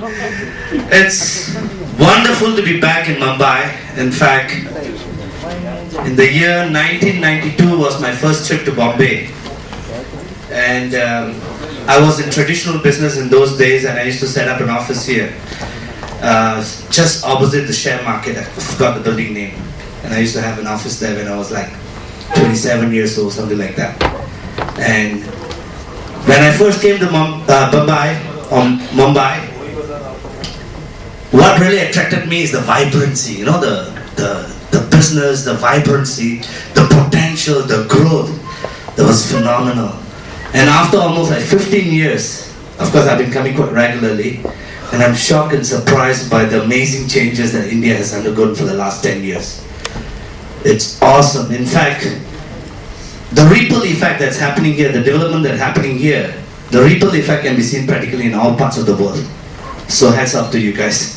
It's wonderful to be back in Mumbai. In fact, in the year 1992 was my first trip to Bombay. And I was in traditional business in those days, and I used to set up an office here, just opposite the share market. I forgot the building name. And I used to have an office there when I was like 27 years old, something like that. And when I first came to Mumbai, what really attracted me is the vibrancy, the business, the vibrancy, the potential, the growth. That was phenomenal. And after almost like 15 years, of course I've been coming quite regularly, and I'm shocked and surprised by the amazing changes that India has undergone for the last 10 years. It's awesome. In fact, the ripple effect that's happening here, the development that's happening here, the ripple effect can be seen practically in all parts of the world. So hats off to you guys.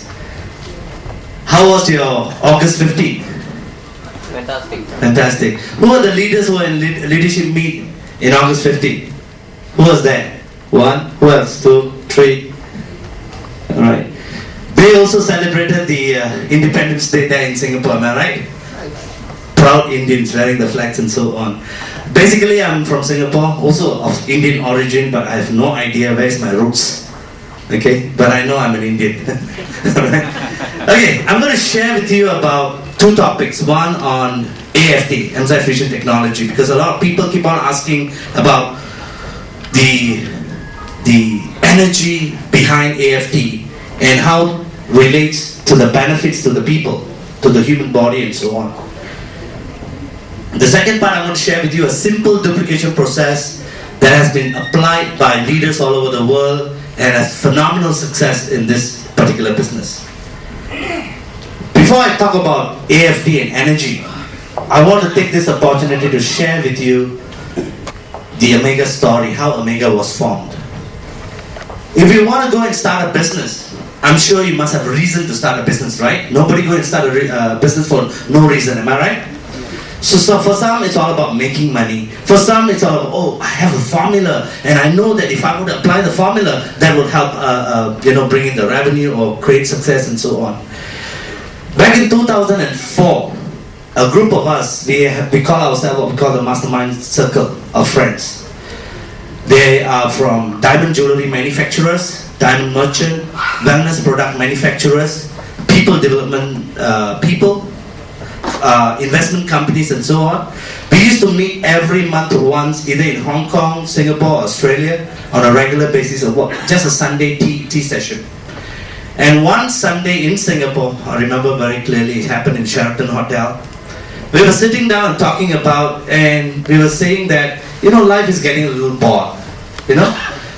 How was your August 15? Fantastic. Fantastic. Who are the leaders who were in leadership meet in August 15? Who was there? One? Who else? Two? Three? Alright. They also celebrated the Independence Day there in Singapore, am I right? Proud Indians wearing the flags and so on. Basically, I'm from Singapore, also of Indian origin, but I have no idea where's my roots. Okay, but I know I'm an Indian. Okay, I'm going to share with you about two topics. One on AFT, Enzyme Fusion Technology, because a lot of people keep on asking about the energy behind AFT and how it relates to the benefits to the people, to the human body and so on. The second part, I want to share with you a simple duplication process that has been applied by leaders all over the world and has phenomenal success in this particular business. Before I talk about AFT and energy, I want to take this opportunity to share with you the Amega story, how Amega was formed. If you want to go and start a business, I'm sure you must have a reason to start a business, right? Nobody go and start a business for no reason, am I right? So for some, it's all about making money. For some, it's all about, oh, I have a formula, and I know that if I would apply the formula, that would help, bring in the revenue or create success and so on. Back in 2004, a group of us, we call ourselves what we call the Mastermind Circle of Friends. They are from diamond jewelry manufacturers, diamond merchant, wellness product manufacturers, people development people, investment companies and so on. We used to meet every month once, either in Hong Kong, Singapore, Australia, on a regular basis of what? Just a Sunday tea session. And one Sunday in Singapore, I remember very clearly, it happened in Sheraton Hotel. We were sitting down and talking about, and we were saying that, life is getting a little bored.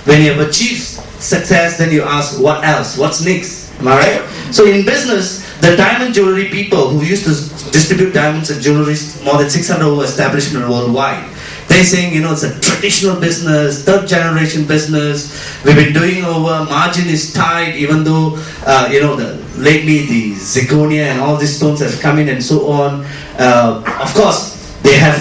When you have achieved success, then you ask, what else? What's next? Am I right? So in business, the diamond jewelry people who used to distribute diamonds and jewelry, more than 600 establishments worldwide, they're saying, it's a traditional business, third generation business, we've been doing over, margin is tight, even though, lately the zirconia and all these stones have come in and so on. Of course, they have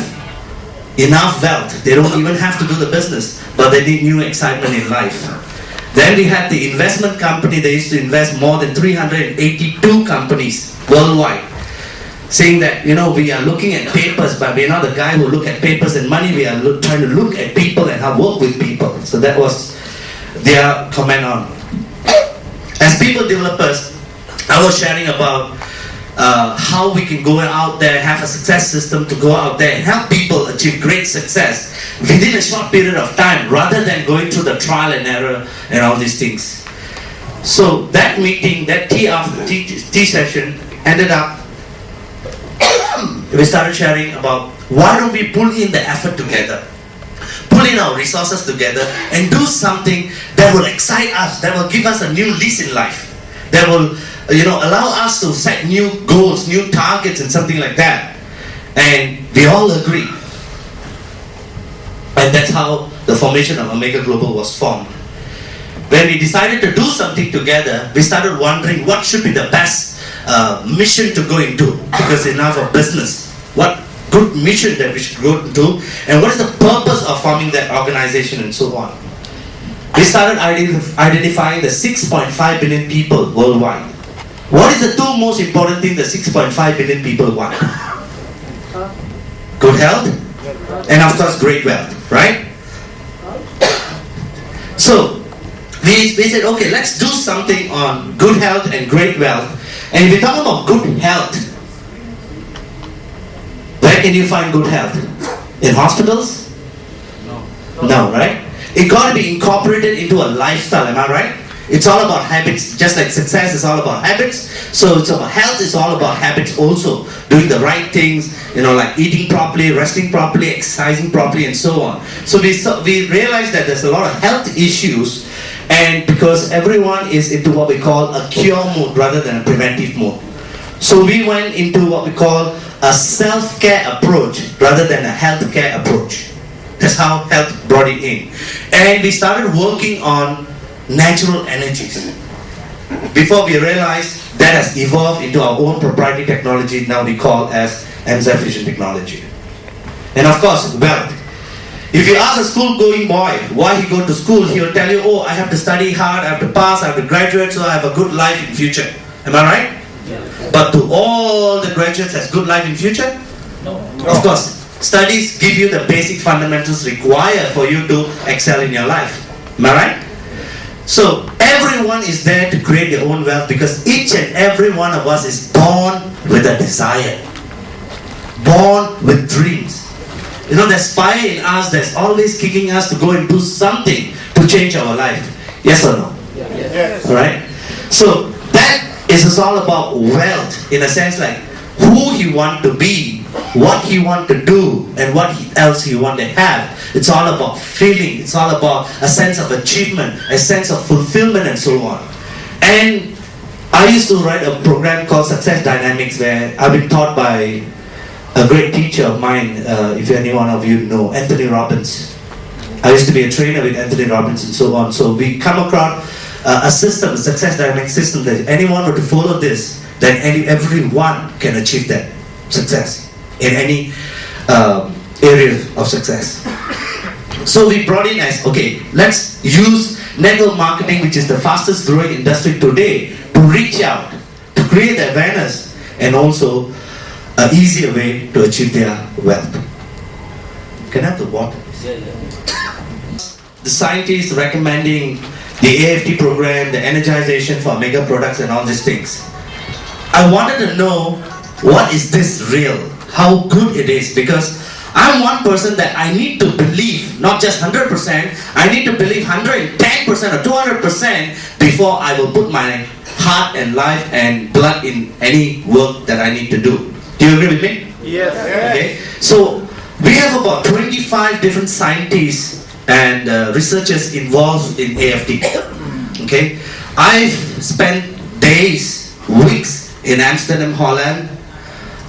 enough wealth, they don't even have to do the business, but they need new excitement in life. Then we had the investment company. They used to invest more than 382 companies worldwide, saying that, we are looking at papers, but we're not the guy who look at papers and money. We are trying to look at people and how work with people. So that was their comment on. As people developers, I was sharing about how we can go out there, have a success system to go out there and help people achieve great success within a short period of time, rather than going through the trial and error and all these things. So that meeting, that tea session ended up, we started sharing about why don't we pull in the effort together, pull in our resources together and do something that will excite us, that will give us a new lease in life, that will allow us to set new goals, new targets and something like that. And we all agree. And that's how the formation of Amega Global was formed. When we decided to do something together, we started wondering what should be the best mission to go into, because enough of business. What good mission that we should go into, and what is the purpose of forming that organization and so on. we started identifying the 6.5 billion people worldwide. What is the two most important things the 6.5 billion people want? Good health, and of course great wealth, right? So we said, okay, let's do something on good health and great wealth. And if we talk about good health, where can you find good health? In hospitals? No, right? It got to be incorporated into a lifestyle, am I right? It's all about habits, just like success is all about habits. So it's about health is all about habits also. Doing the right things, like eating properly, resting properly, exercising properly, and so on. So we realized that there's a lot of health issues, and because everyone is into what we call a cure mode rather than a preventive mode. So we went into what we call a self-care approach rather than a healthcare approach. That's how health brought it in. And we started working on natural energies. Before we realized that has evolved into our own proprietary technology, now we call as enzyme fusion technology. And of course, wealth. If you ask a school-going boy why he go to school, he will tell you, oh, I have to study hard, I have to pass, I have to graduate, so I have a good life in future. Am I right? Yeah. But do all the graduates has good life in future? No. Of course. Studies give you the basic fundamentals required for you to excel in your life. Am I right? So everyone is there to create their own wealth because each and every one of us is born with a desire. Born with dreams. There's fire in us that's always kicking us to go and do something to change our life. Yes or no? Yes. Alright? So that is all about wealth in a sense, like who he want to be, what he want to do, and what else he want to have. It's all about feeling. It's all about a sense of achievement, a sense of fulfillment, and so on. And I used to write a program called Success Dynamics, where I've been taught by a great teacher of mine, if any one of you know, Anthony Robbins. I used to be a trainer with Anthony Robbins and so on. So we come across a system, a Success Dynamics system, that anyone were to follow this, then everyone can achieve that success in any area of success. So we brought in as, okay, let's use network marketing, which is the fastest growing industry today, to reach out, to create awareness, and also an easier way to achieve their wealth. Can I have the water? The scientists recommending the AFT program, the energization for Amega products and all these things. I wanted to know, what is this real? How good it is? Because I'm one person that I need to believe, not just 100%, I need to believe 110% or 200% before I will put my heart and life and blood in any work that I need to do. Do you agree with me? Yes. Okay. So we have about 25 different scientists and researchers involved in AFT. Okay. I've spent days, weeks in Amsterdam, Holland,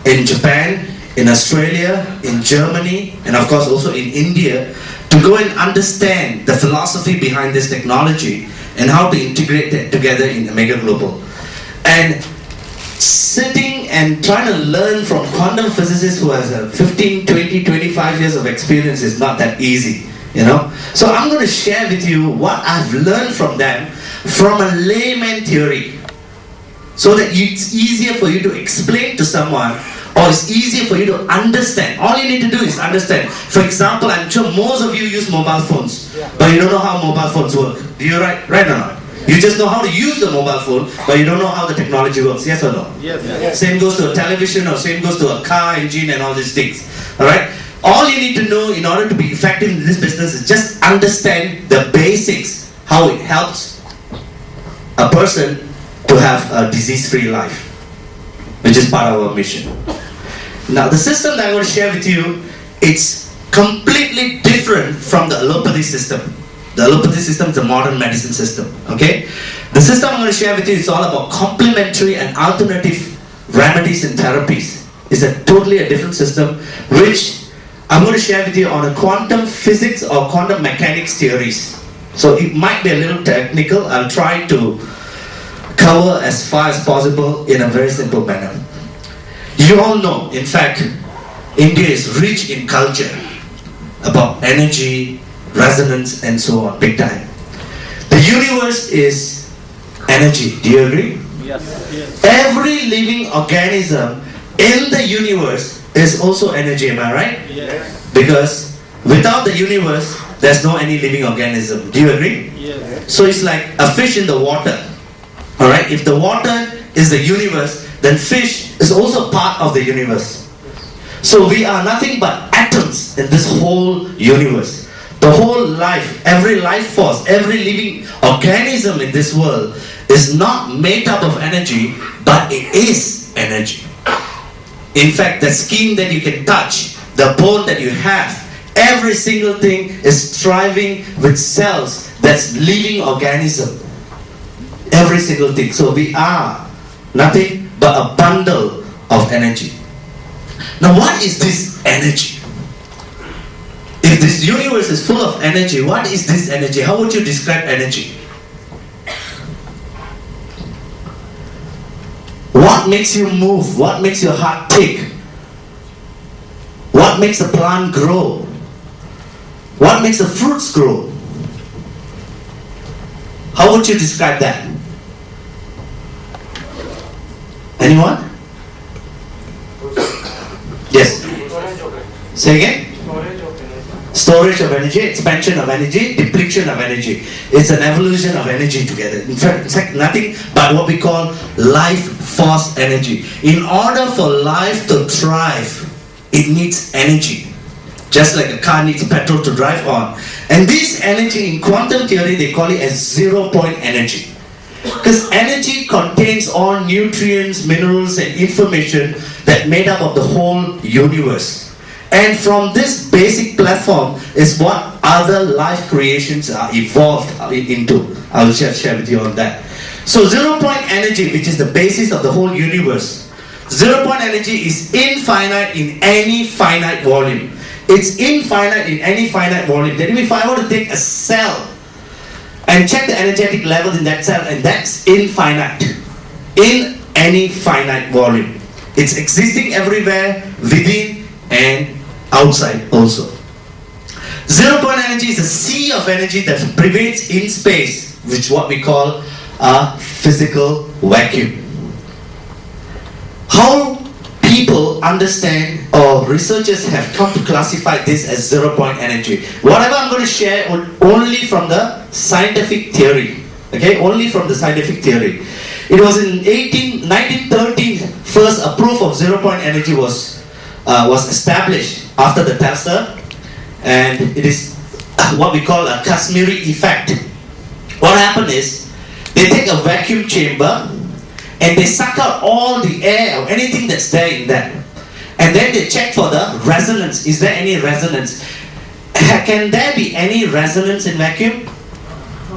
in Japan, in Australia, in Germany, and of course also in India, to go and understand the philosophy behind this technology and how to integrate it together in Amega Global. And sitting and trying to learn from quantum physicists who has 15, 20, 25 years of experience is not that easy, So I'm going to share with you what I've learned from them from a layman theory, so that it's easier for you to explain to someone, or it's easier for you to understand. All you need to do is understand. For example, I'm sure most of you use mobile phones, but you don't know how mobile phones work. Do you right or not? You just know how to use the mobile phone, but you don't know how the technology works. Yes or no? Yes. Same goes to a television, or same goes to a car engine and all these things. Alright? All you need to know in order to be effective in this business is just understand the basics, how it helps a person to have a disease-free life, which is part of our mission. Now, the system that I'm going to share with you, it's completely different from the allopathy system. The allopathy system is a modern medicine system, okay? The system I'm going to share with you is all about complementary and alternative remedies and therapies. It's totally a different system, which I'm going to share with you on a quantum physics or quantum mechanics theories. So it might be a little technical. I'll try to cover as far as possible in a very simple manner. You all know, in fact, India is rich in culture about energy, resonance, and so on, big time. Universe is energy. Do you agree? Yes. Yes. Every living organism in the universe is also energy, am I right? Yes. Because without the universe, there's no any living organism. Do you agree? Yes. So it's like a fish in the water. Alright, if the water is the universe, then fish is also part of the universe. So we are nothing but atoms in this whole universe. The whole life, every life force, every living organism in this world is not made up of energy, but it is energy. In fact, the skin that you can touch, the bone that you have, every single thing is thriving with cells. That's living organism. Every single thing. So we are nothing but a bundle of energy. Now what is this energy? If this universe is full of energy, what is this energy? How would you describe energy? What makes you move? What makes your heart tick? What makes a plant grow? What makes the fruits grow? How would you describe that? Anyone? Yes. Say again? Storage of energy, expansion of energy, depletion of energy. It's an evolution of energy together. In fact, nothing but what we call life force energy. In order for life to thrive, it needs energy. Just like a car needs petrol to drive on. And this energy, in quantum theory, they call it as 0 point energy. Because energy contains all nutrients, minerals, and information that made up of the whole universe. And from this basic platform is what other life creations are evolved into. I will share with you on that. So 0 point energy, which is the basis of the whole universe. 0 point energy is infinite in any finite volume. It's infinite in any finite volume. That if I were to take a cell and check the energetic level in that cell, and that's infinite in any finite volume. It's existing everywhere, within and outside also. 0 point energy is a sea of energy that prevails in space, which is what we call a physical vacuum. How people understand, or researchers have come to classify this as 0 point energy. Whatever I'm going to share only from the scientific theory. Okay, only from the scientific theory. It was in 1913, first a proof of 0 point energy was established after the Tesla, and it is what we call a Kashmiri effect. What happened is, they take a vacuum chamber and they suck out all the air or anything that's there in there. And then they check for the resonance. Is there any resonance? Can there be any resonance in vacuum?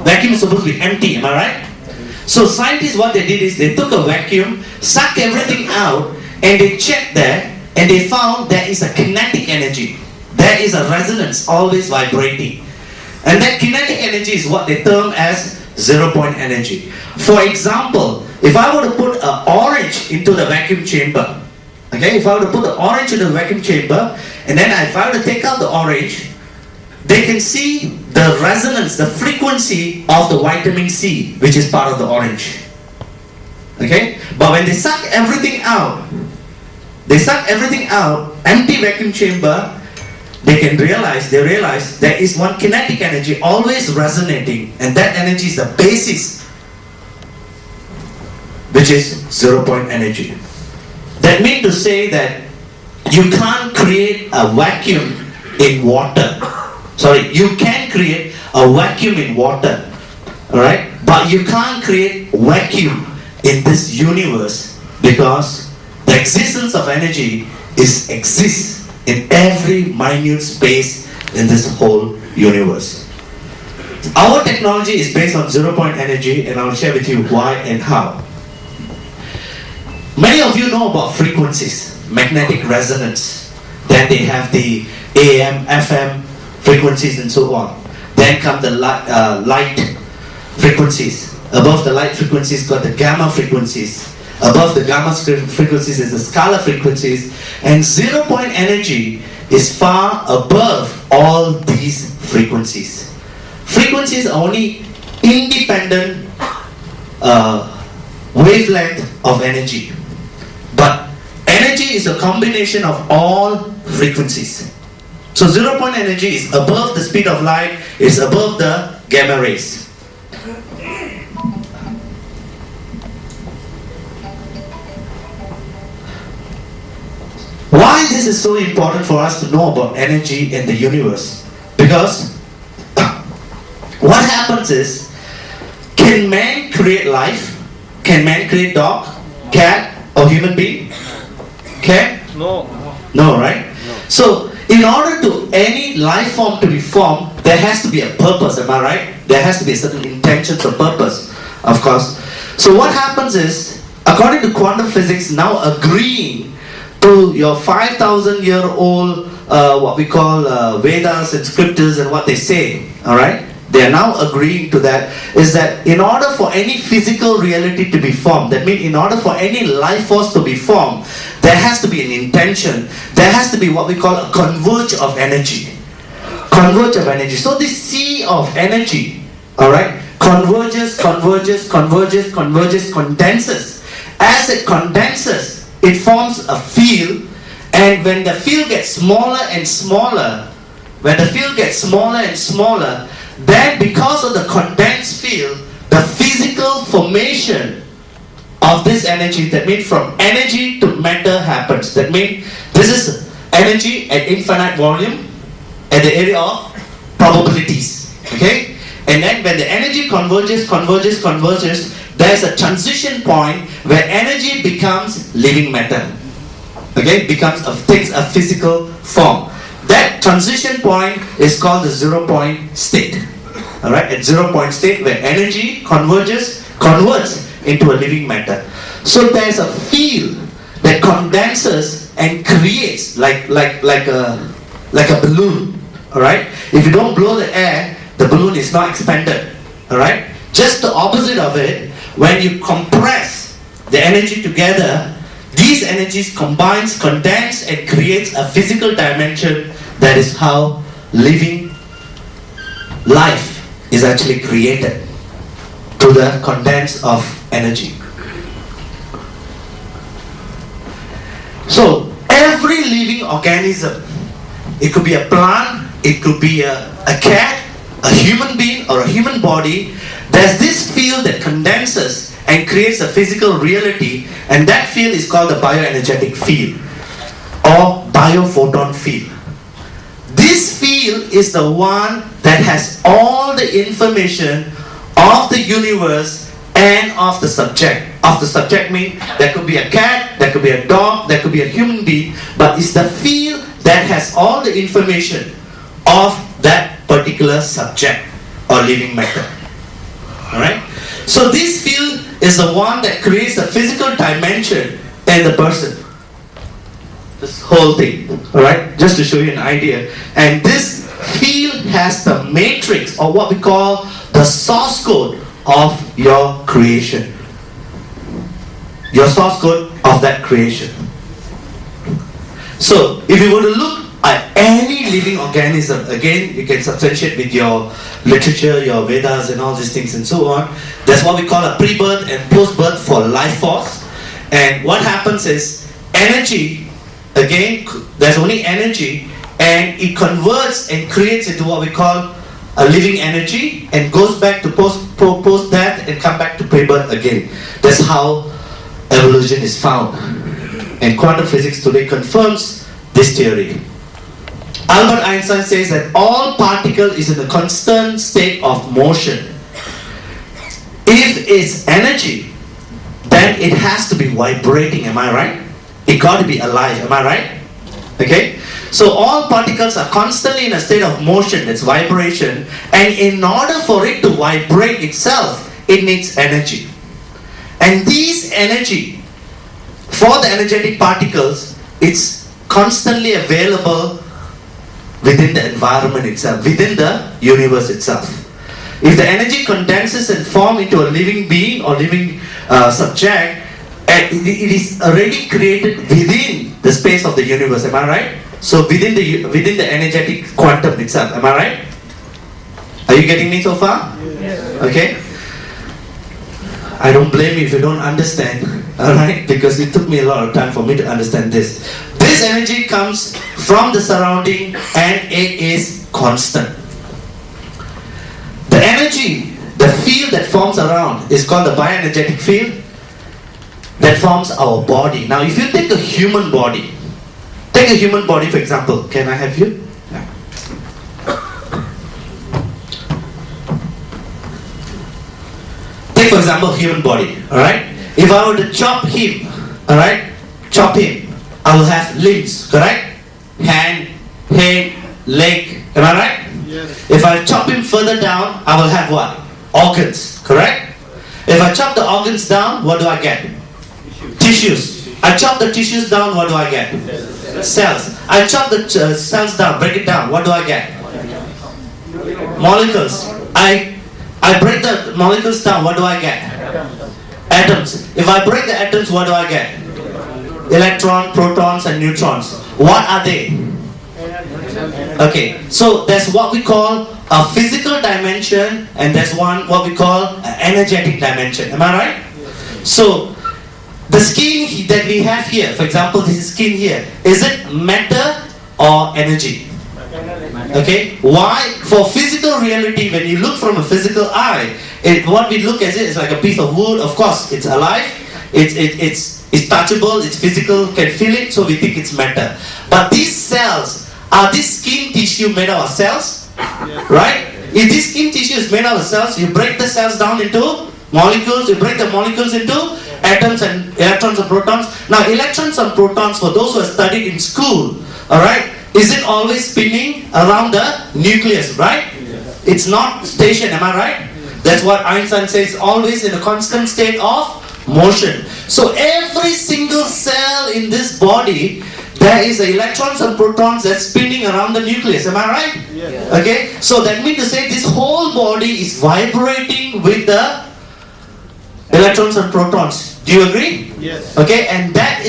Vacuum is supposed to be empty, am I right? So scientists, what they did is they took a vacuum, sucked everything out, and they checked there, and they found there is a kinetic energy. There is a resonance always vibrating. And that kinetic energy is what they term as 0 point energy. For example, if I were to put an orange into the vacuum chamber, okay, if I were to put the orange in the vacuum chamber, and then if I were to take out the orange, they can see the resonance, the frequency of the vitamin C, which is part of the orange. Okay? But when they suck everything out, empty vacuum chamber, they realize there is one kinetic energy always resonating, and that energy is the basis, which is 0 point energy. That means to say that you can't create a vacuum in water. Sorry, you can create a vacuum in water, alright? But you can't create vacuum in this universe, because the existence of energy exists in every minute space in this whole universe. Our technology is based on 0 point energy, and I'll share with you why and how. Many of you know about frequencies, magnetic resonance. Then they have the AM, FM frequencies and so on. Then come the light frequencies. Above the light frequencies got the gamma frequencies. Above the gamma frequencies is the scalar frequencies. And 0 point energy is far above all these frequencies. Frequencies are only independent wavelength of energy. But energy is a combination of all frequencies. So 0 point energy is above the speed of light, is above the gamma rays. Why this is so important for us to know about energy in the universe? Because what happens is, can man create life? Can man create dog, cat, or human being? Can? No. No, right? So, in order to any life form to be formed, there has to be a purpose, am I right? There has to be a certain intentions or purpose, of course. So what happens is, according to quantum physics, now agreeing to your 5,000-year-old, what we call Vedas and scriptures and what they say, alright? They are now agreeing to that, is that in order for any physical reality to be formed, that means in order for any life force to be formed, there has to be an intention, there has to be what we call a converge of energy. Converge of energy. So this sea of energy, alright, converges, converges, converges, converges, condenses. As it condenses, it forms a field, and when the field gets smaller and smaller, when the field gets smaller and smaller, then because of the condensed field, the physical formation of this energy, that means from energy to matter happens. That means this is energy at infinite volume at the area of probabilities. Okay? And then when the energy converges, converges, converges, there's a transition point where energy becomes living matter. Okay? Takes a physical form. That transition point is called the 0 point state. Alright? At 0 point state where energy converges, converts into a living matter. So there's a field that condenses and creates like a balloon. Alright? If you don't blow the air, the balloon is not expanded. Alright? Just the opposite of it, when you compress the energy together, these energies combines, condense and creates a physical dimension. That is how living life is actually created, through the condense of energy. So every living organism, it could be a plant, it could be a cat, a human being or a human body, there's this field that condenses and creates a physical reality, and that field is called the bioenergetic field or biophoton field. This field is the one that has all the information of the universe and of the subject. Of the subject means there could be a cat, there could be a dog, there could be a human being, but it's the field that has all the information of that particular subject or living matter. Alright? So this field is the one that creates a physical dimension in the person. This whole thing, alright, just to show you an idea. And this field has the matrix, or what we call the source code of your creation. Your source code of that creation. So, if you were to look at any living organism, again, you can substantiate with your literature, your Vedas and all these things and so on. That's what we call a pre-birth and post-birth for life force. And what happens is, energy, again, there's only energy, and it converts and creates into what we call a living energy, and goes back to post-death and come back to pre-birth again. That's how evolution is found. And quantum physics today confirms this theory. Albert Einstein says that all particle is in a constant state of motion. If it's energy, then it has to be vibrating, am I right? It got to be alive, am I right? Okay? So all particles are constantly in a state of motion, that's vibration, and in order for it to vibrate itself, it needs energy. And these energy, for the energetic particles, it's constantly available within the environment itself, within the universe itself. If the energy condenses and forms into a living being or living subject, it is already created within the space of the universe, am I right? So within the energetic quantum itself, am I right? Are you getting me so far? Yes. Okay? I don't blame you if you don't understand, alright? Because it took me a lot of time for me to understand this. This energy comes from the surrounding and it is constant. The energy, the field that forms around is called the bioenergetic field that forms our body. Now if you take a human body, take a human body for example. Can I have you? Yeah. Take for example human body, alright? If I were to chop him, alright? Chop him, I will have limbs, correct? Hand, head, leg, am I right? Yes. If I chop him further down, I will have what? Organs, correct? If I chop the organs down, what do I get? Tissues. I chop the tissues down, what do I get? Cells. I chop the cells down, break it down, what do I get? Molecules. I break the molecules down, what do I get? Atoms. If I break the atoms, what do I get? Electron, protons and neutrons. What are they? Okay, so there's what we call a physical dimension and there's what we call an energetic dimension. Am I right? So the skin that we have here, for example, this skin here, is it matter or energy? Okay, why? For physical reality, when you look from a physical eye, what we look at it is like a piece of wood. Of course, it's alive, it's touchable, it's physical, can feel it, so we think it's matter. But these cells, are this skin tissue made out of cells? Yes. Right? If this skin tissue is made out of cells, you break the cells down into molecules, you break the molecules into atoms and electrons and protons. Now electrons and protons, for those who have studied in school, alright, is it always spinning around the nucleus, right? Yes. It's not stationary, am I right? That's what Einstein says, always in a constant state of motion. So every single cell in this body, there is electrons and protons that's spinning around the nucleus, am I right? Yes. Okay, so that means to say this whole body is vibrating with the electrons and protons. Do you agree? Yes. Okay, and that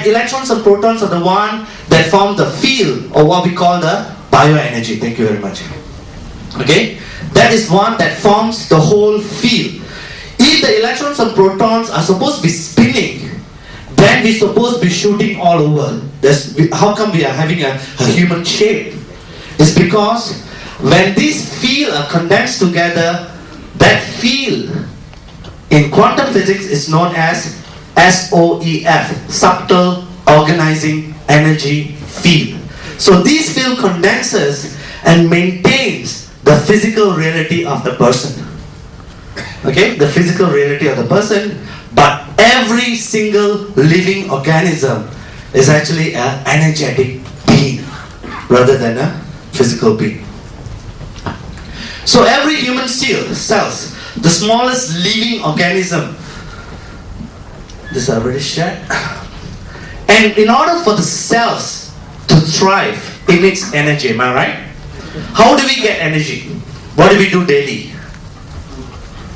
electrons and protons are the one that form the field, or what we call the bioenergy. Thank you very much. Okay, that is one that forms the whole field. If the electrons and protons are supposed to be spinning, then we're supposed to be shooting all over. How come we are having a human shape? It's because when these fields are condensed together, that field in quantum physics is known as SOEF, subtle organizing energy field. So this field condenses and maintains the physical reality of the person. Okay, the physical reality of the person, but every single living organism is actually an energetic being rather than a physical being. So every human cells, the smallest living organism, this I already shared. And in order for the cells to thrive, it needs energy, am I right? How do we get energy? What do we do daily?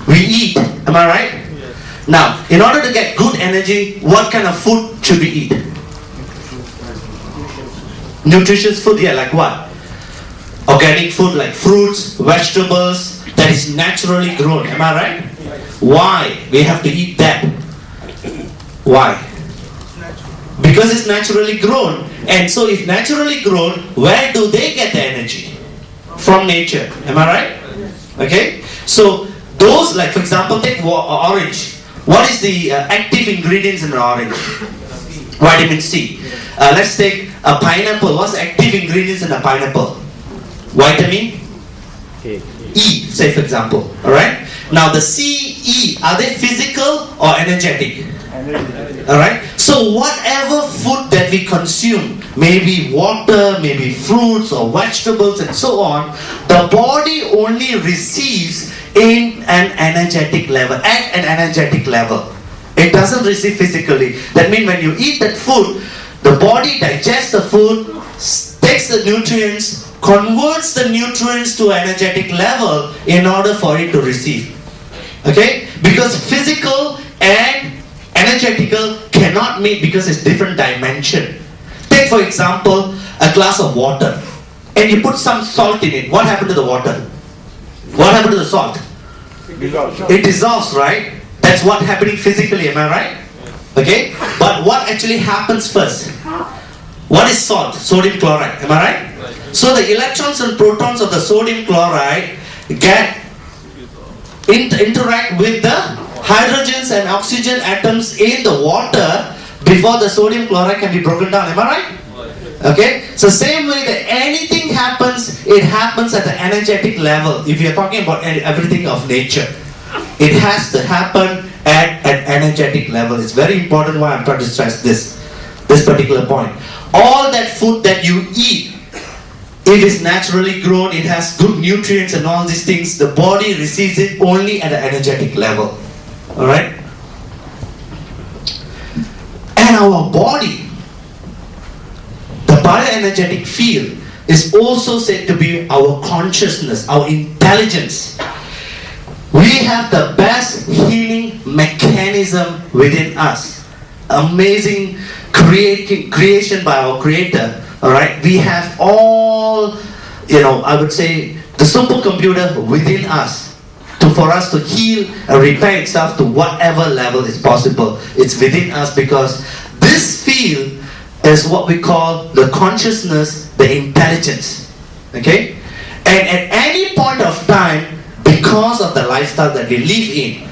We eat, am I right? Yes. Now, in order to get good energy, what kind of food should we eat? Nutritious food, yeah, like what? Organic food like fruits, vegetables, that is naturally grown, am I right? Why we have to eat that? Why? Because it's naturally grown. And so if naturally grown, where do they get the energy? From nature, am I right? Okay, so those, like for example, take orange. What is the active ingredients in an orange? Vitamin C. Let's take a pineapple. What's the active ingredients in a pineapple? Vitamin E, say for example. Alright? Now the C, E, are they physical or energetic? Alright? So whatever food that we consume, maybe water, maybe fruits or vegetables and so on, the body only receives in an energetic level, at an energetic level. It doesn't receive physically. That means when you eat that food, the body digests the food, takes the nutrients, converts the nutrients to energetic level in order for it to receive. Okay? Because physical and energetical cannot meet because it's different dimension. Take for example a glass of water and you put some salt in it. What happened to the water? What happened to the salt? It dissolves, right? That's what happening physically, am I right? Okay? But what actually happens first? What is salt? Sodium chloride, am I right? So the electrons and protons of the sodium chloride interact with the hydrogens and oxygen atoms in the water before the sodium chloride can be broken down, am I right? Okay, so same way that anything happens, it happens at the energetic level. If you're talking about everything of nature, it has to happen at an energetic level. It's very important why I'm trying to stress this particular point. All that food that you eat, it is naturally grown, it has good nutrients and all these things. The body receives it only at an energetic level. Alright? And our body, the bioenergetic field, is also said to be our consciousness, our intelligence. We have the best healing mechanism within us. Amazing creation by our Creator. Alright, we have all, I would say, the supercomputer within us for us to heal and repair itself to whatever level is possible. It's within us because this field is what we call the consciousness, the intelligence. Okay? And at any point of time, because of the lifestyle that we live in,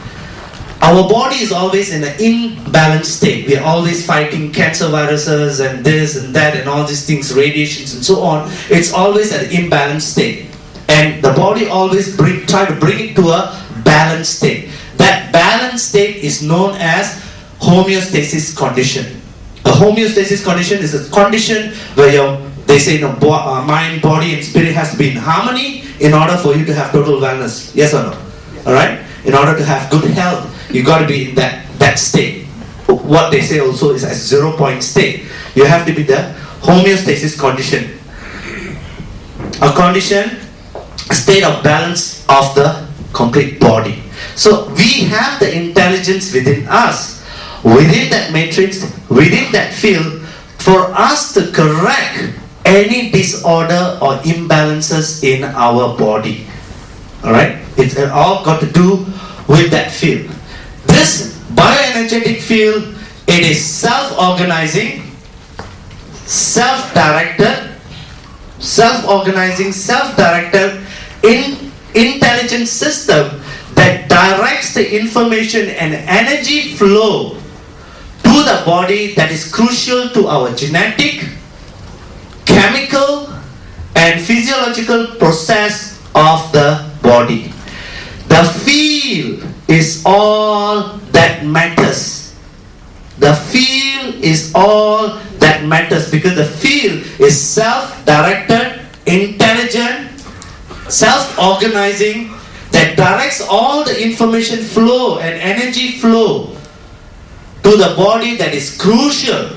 our body is always in an imbalanced state. We are always fighting cancer viruses and this and that and all these things, radiations and so on. It's always at an imbalanced state. And the body always try to bring it to a balanced state. That balanced state is known as homeostasis condition. A homeostasis condition is a condition where they say mind, body and spirit has to be in harmony in order for you to have total wellness. Yes or no? Alright? In order to have good health, you got to be in that state. What they say also is a 0 point state. You have to be the homeostasis condition. A condition, a state of balance of the complete body. So we have the intelligence within us, within that matrix, within that field, for us to correct any disorder or imbalances in our body. Alright? It's all got to do with that field. This bioenergetic field, it is self-organizing, self-directed, intelligent system that directs the information and energy flow to the body that is crucial to our genetic, chemical and physiological process of the body. The field is all that matters. The field is all that matters because the field is self-directed, intelligent, self-organizing, that directs all the information flow and energy flow to the body that is crucial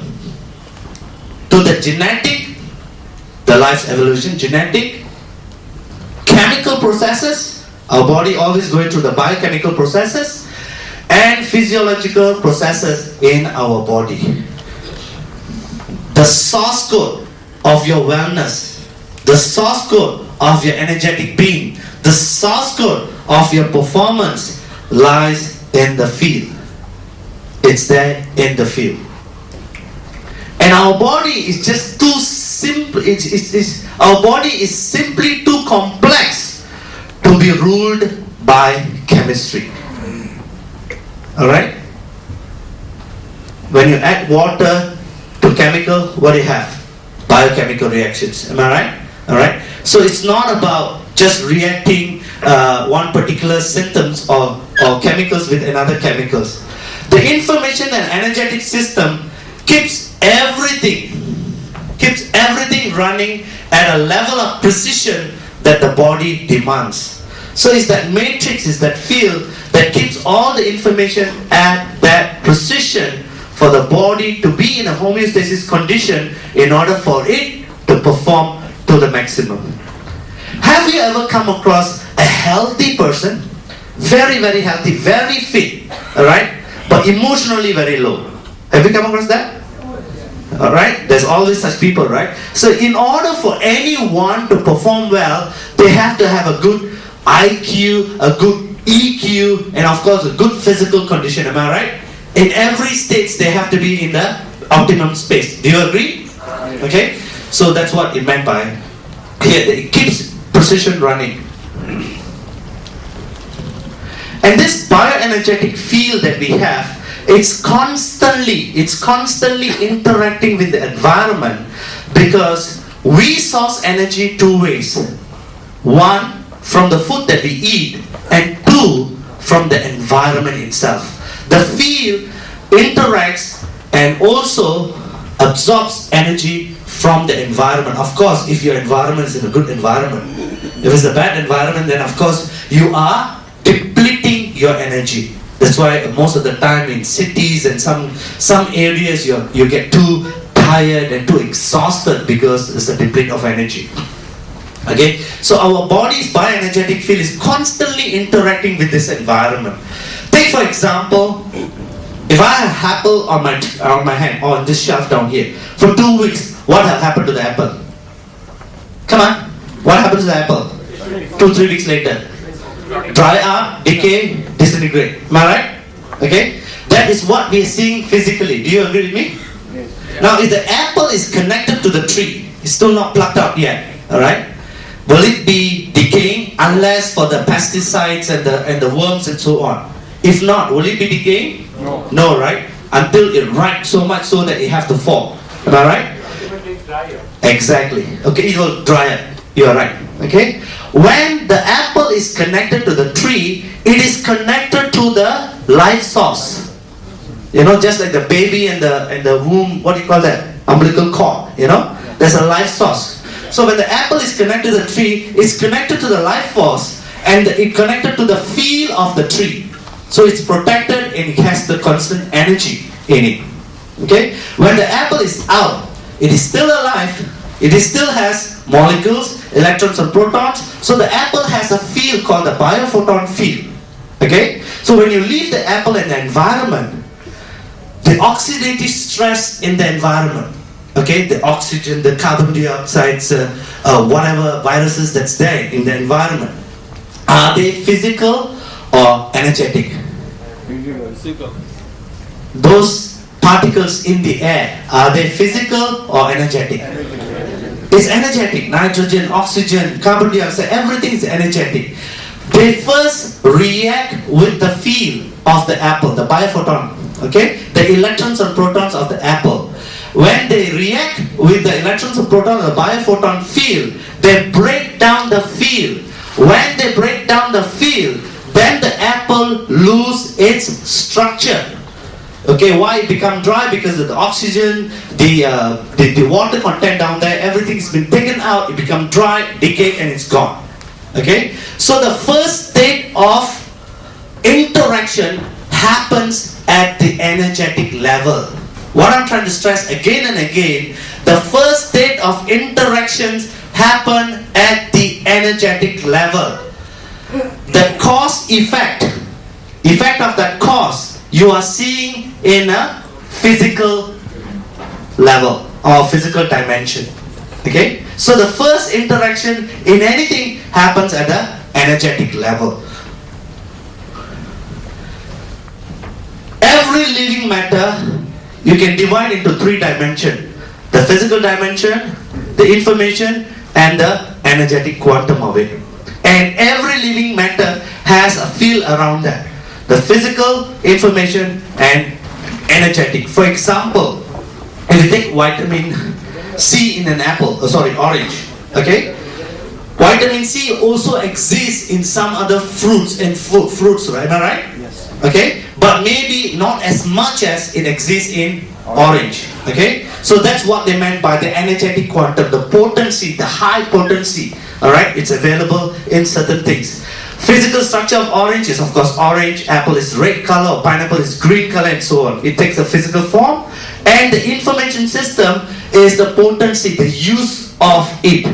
to the genetic, the life's evolution, genetic, chemical processes, our body always going through the biochemical processes, and physiological processes in our body. The source code of your wellness, the source code of your energetic being, the source code of your performance lies in the field. It's there in the field. And our body is just too simple. Our body is simply too complex to be ruled by chemistry. Alright? When you add water to chemical, what do you have? Biochemical reactions. Am I right? Alright? So it's not about just reacting one particular symptoms or chemicals with another chemicals. The information and energetic system keeps everything running at a level of precision that the body demands. So it's that matrix, it's that field that keeps all the information at that precision for the body to be in a homeostasis condition in order for it to perform to the maximum. Have you ever come across a healthy person, very, very healthy, very fit, alright, but emotionally very low? Have you come across that? Alright, there's always such people, right? So in order for anyone to perform well, they have to have a good IQ, a good EQ, and of course a good physical condition. Am I right? In every state, they have to be in the optimum space. Do you agree? Okay? So that's what it meant by here. It keeps precision running. And this bioenergetic field that we have, it's constantly interacting with the environment, because we source energy two ways. One, from the food that we eat, and two, from the environment itself. The field interacts and also absorbs energy from the environment. Of course, if your environment is in a good environment. If it's a bad environment, then of course you are depleting your energy. That's why most of the time in cities and some areas you get too tired and too exhausted because it's a deplete of energy. Okay, so our body's bioenergetic field is constantly interacting with this environment. Take for example, if I have an apple on my hand, or on this shelf down here, for 2 weeks, what will happen to the apple? Come on, what happens to the apple? 2-3 weeks later, dry up, decay, disintegrate. Am I right? Okay, that is what we are seeing physically. Do you agree with me? Now, if the apple is connected to the tree, it's still not plucked out yet. All right. Will it be decaying unless for the pesticides and the worms and so on? If not, will it be decaying? No. No, right? Until it ripes so much so that it has to fall. Am I right? Exactly. Okay, it will dry up. You are right. Okay. When the apple is connected to the tree, it is connected to the life source. You know, just like the baby and the womb. What do you call that? Umbilical cord. You know, there's a life source. So when the apple is connected to the tree, it's connected to the life force, and it's connected to the feel of the tree. So it's protected and it has the constant energy in it. Okay? When the apple is out, it is still alive. It still has molecules, electrons and protons. So the apple has a field called the biophoton field. Okay? So when you leave the apple in the environment, the oxidative stress in the environment, okay, the oxygen, the carbon dioxides, whatever viruses that's there in the environment, are they physical or energetic? Physical. Those particles in the air, are they physical or energetic? It's energetic. Nitrogen, oxygen, carbon dioxide, everything is energetic. They first react with the field of the apple, the biophoton, okay, the electrons and protons of the apple. When they react with the electrons and protons of the biophoton field, they break down the field. When they break down the field, then the apple loses its structure. Okay, why it become dry? Because of the oxygen, the water content down there, everything's been taken out, it become dry, decayed, and it's gone. Okay, so the first state of interaction happens at the energetic level. What I'm trying to stress again and again, the first state of interactions happen at the energetic level. The cause effect of that cause, you are seeing in a physical level or physical dimension. Okay? So the first interaction in anything happens at the energetic level. Every living matter you can divide into 3 dimensions. The physical dimension, the information, and the energetic quantum of it. And every living matter has a field around that. The physical, information, and energetic. For example, if you take vitamin C in an apple, orange, okay? Vitamin C also exists in some other fruits and fruits, right? Am I right? Yes. Okay? But maybe not as much as it exists in orange. Okay? So that's what they meant by the energetic quantum, the potency, the high potency. Alright? It's available in certain things. Physical structure of orange is, of course, orange, apple is red color, or pineapple is green color, and so on. It takes a physical form. And the information system is the potency, the use of it.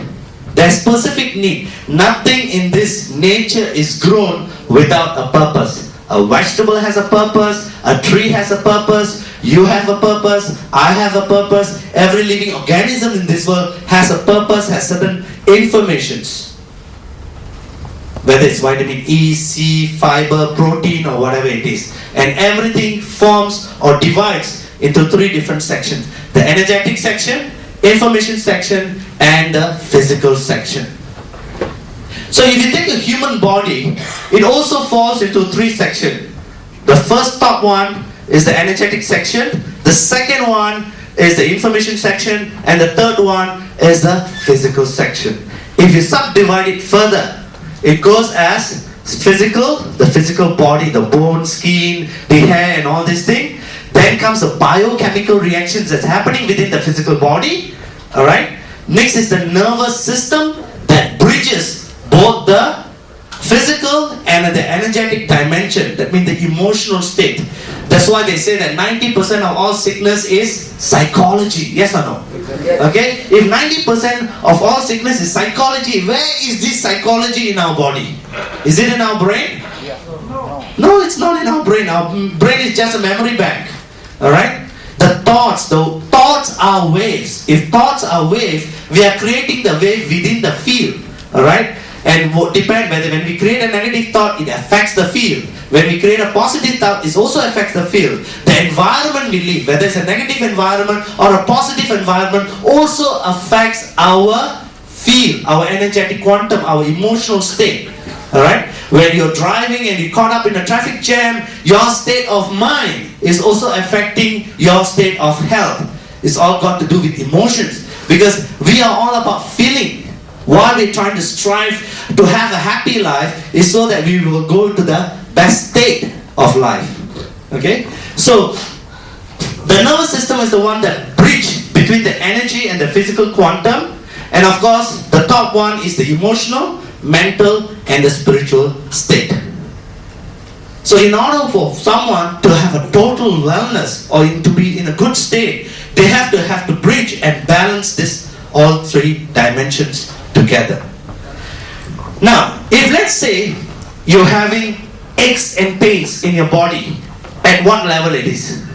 There's specific need. Nothing in this nature is grown without a purpose. A vegetable has a purpose, a tree has a purpose, you have a purpose, I have a purpose. Every living organism in this world has a purpose, has certain informations. whether it's vitamin E, C, fiber, protein, or whatever it is. And everything forms or divides into 3 different sections: the energetic section, information section, and the physical section. So if you take a human body, it also falls into 3 sections. The first top one is the energetic section, the second one is the information section, and the third one is the physical section. If you subdivide it further, it goes as physical, the physical body, the bone, skin, the hair, and all these things. Then comes the biochemical reactions that's happening within the physical body. Alright? Next is the nervous system that bridges both the physical and the energetic dimension. That means the emotional state. That's why they say that 90% of all sickness is psychology. Yes or no? Okay? If 90% of all sickness is psychology, where is this psychology in our body? Is it in our brain? No, it's not in our brain. Our brain is just a memory bank. Alright? The thoughts are waves. If thoughts are waves, we are creating the wave within the field. Alright? And depend whether when we create a negative thought, it affects the field. When we create a positive thought, it also affects the field. The environment we live, whether it's a negative environment or a positive environment, also affects our field, our energetic quantum, our emotional state. Alright? When you're driving and you're caught up in a traffic jam, your state of mind is also affecting your state of health. It's all got to do with emotions. Because we are all about feeling. Why we're trying to strive to have a happy life is so that we will go to the best state of life. Okay? So, the nervous system is the one that bridges between the energy and the physical quantum. And of course, the top one is the emotional, mental, and the spiritual state. So in order for someone to have a total wellness or to be in a good state, they have to bridge and balance this all 3 dimensions together. Now, if let's say you're having aches and pains in your body, at what level it is?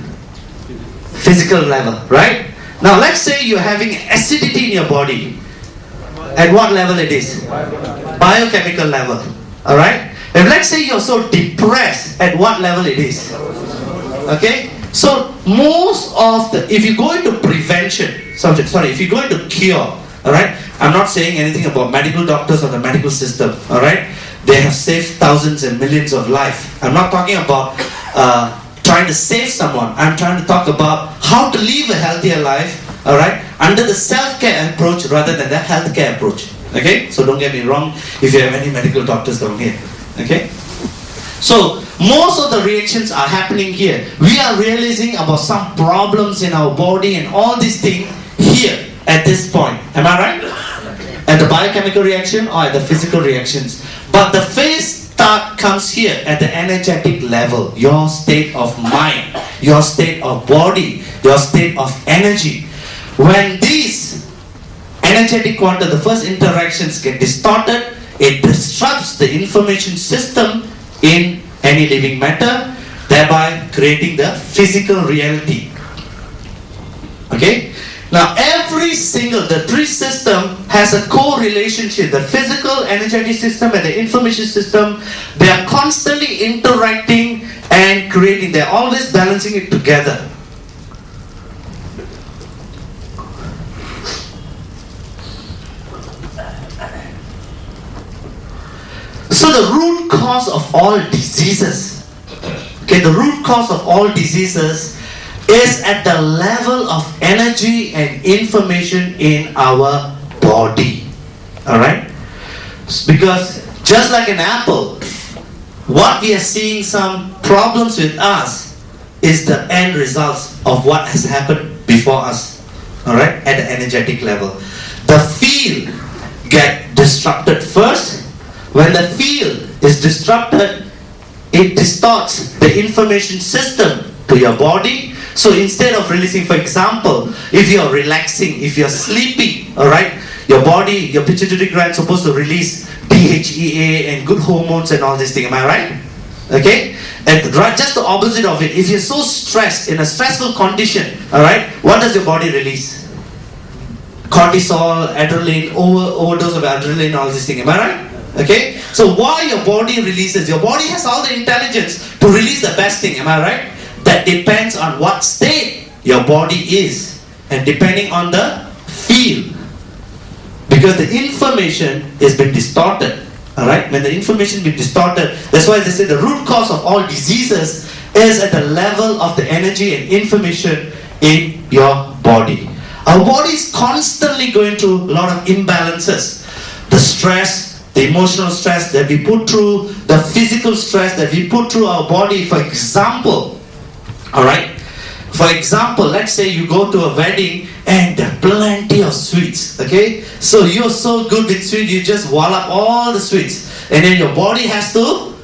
Physical level, right? Now let's say you're having acidity in your body. At what level it is? Biochemical level. Alright? If let's say you're so depressed, at what level it is? Okay? So most of the, if you go into prevention, if you go into cure, alright? I'm not saying anything about medical doctors or the medical system, alright? They have saved thousands and millions of lives. I'm not talking about trying to save someone. I'm trying to talk about how to live a healthier life, alright? Under the self-care approach rather than the healthcare approach. Okay? So don't get me wrong if you have any medical doctors down here. Okay? So most of the reactions are happening here. We are realizing about some problems in our body and all these things here at this point. Am I right? At the biochemical reaction or at the physical reactions. But the phase start comes here at the energetic level. Your state of mind, your state of body, your state of energy. When these energetic quantum, the first interactions get distorted, it disrupts the information system in any living matter, thereby creating the physical reality. Okay? Now every single, the 3 system has a co-relationship. The physical, energetic system and the information system, they are constantly interacting and creating, they're always balancing it together. So the root cause of all diseases, okay, the root cause of all diseases is at the level of energy and information in our body. Alright? Because just like an apple, what we are seeing some problems with us is the end results of what has happened before us. Alright? At the energetic level. The field get disrupted first. When the field is disrupted, it distorts the information system to your body. So instead of releasing, for example, if you're relaxing, if you're sleeping, alright, your body, your pituitary gland is supposed to release DHEA and good hormones and all these things, am I right? Okay? And just the opposite of it, if you're so stressed, in a stressful condition, alright, what does your body release? Cortisol, adrenaline, overdose of adrenaline, all these things, am I right? Okay? So why your body releases? Your body has all the intelligence to release the best thing, am I right? That depends on what state your body is and depending on the field. Because the information has been distorted. Alright? When the information has been distorted, that's why they say the root cause of all diseases is at the level of the energy and information in your body. Our body is constantly going through a lot of imbalances. The stress, the emotional stress that we put through, the physical stress that we put through our body. For example, alright? For example, let's say you go to a wedding and there are plenty of sweets, okay? So you're so good with sweet, you just wallop all the sweets. And then your body has to,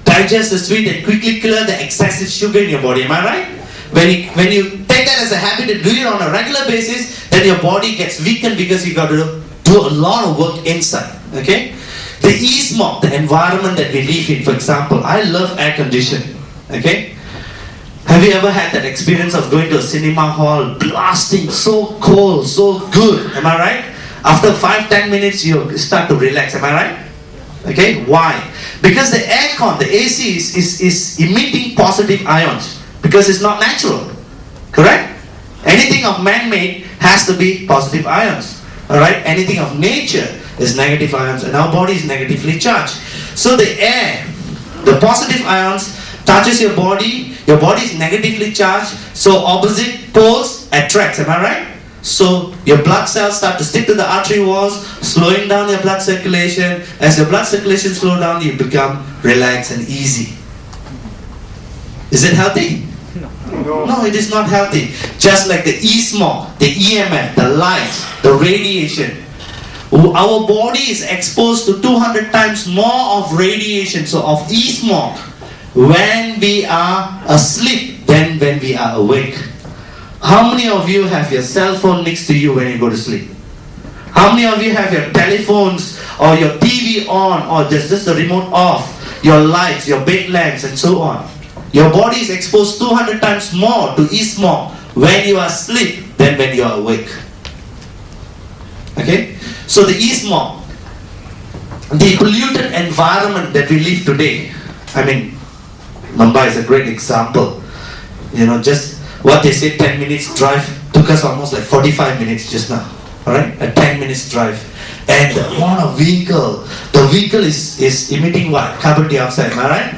digest the sweet and quickly clear the excessive sugar in your body, am I right? When you take that as a habit and do it on a regular basis, then your body gets weakened because you got to do a lot of work inside, okay? The e-smog, the environment that we live in, for example, I love air conditioning, okay? Have you ever had that experience of going to a cinema hall, blasting, so cold, so good, am I right? After 5-10 minutes, you start to relax, am I right? Okay, why? Because the aircon, the AC is emitting positive ions, because it's not natural, correct? Anything of man-made has to be positive ions, alright? Anything of nature is negative ions, and our body is negatively charged. So the air, the positive ions, touches your body is negatively charged, so opposite poles attracts, am I right? So your blood cells start to stick to the artery walls, slowing down your blood circulation. As your blood circulation slows down, you become relaxed and easy. Is it healthy? No, it is not healthy. Just like the e-smog, the EMF, the light, the radiation. Our body is exposed to 200 times more of radiation, so of e-smog, when we are asleep than when we are awake. How many of you have your cell phone next to you when you go to sleep? How many of you have your telephones or your TV on or just the remote off, your lights, your bed lamps and so on? Your body is exposed 200 times more to e-smog when you are asleep than when you are awake. Okay? So the e-smog, the polluted environment that we live today, I mean, Mumbai is a great example. Just what they say, 10 minutes drive took us almost like 45 minutes just now. Alright? A 10 minutes drive. And the amount of the vehicle is emitting what? Carbon dioxide, am I right?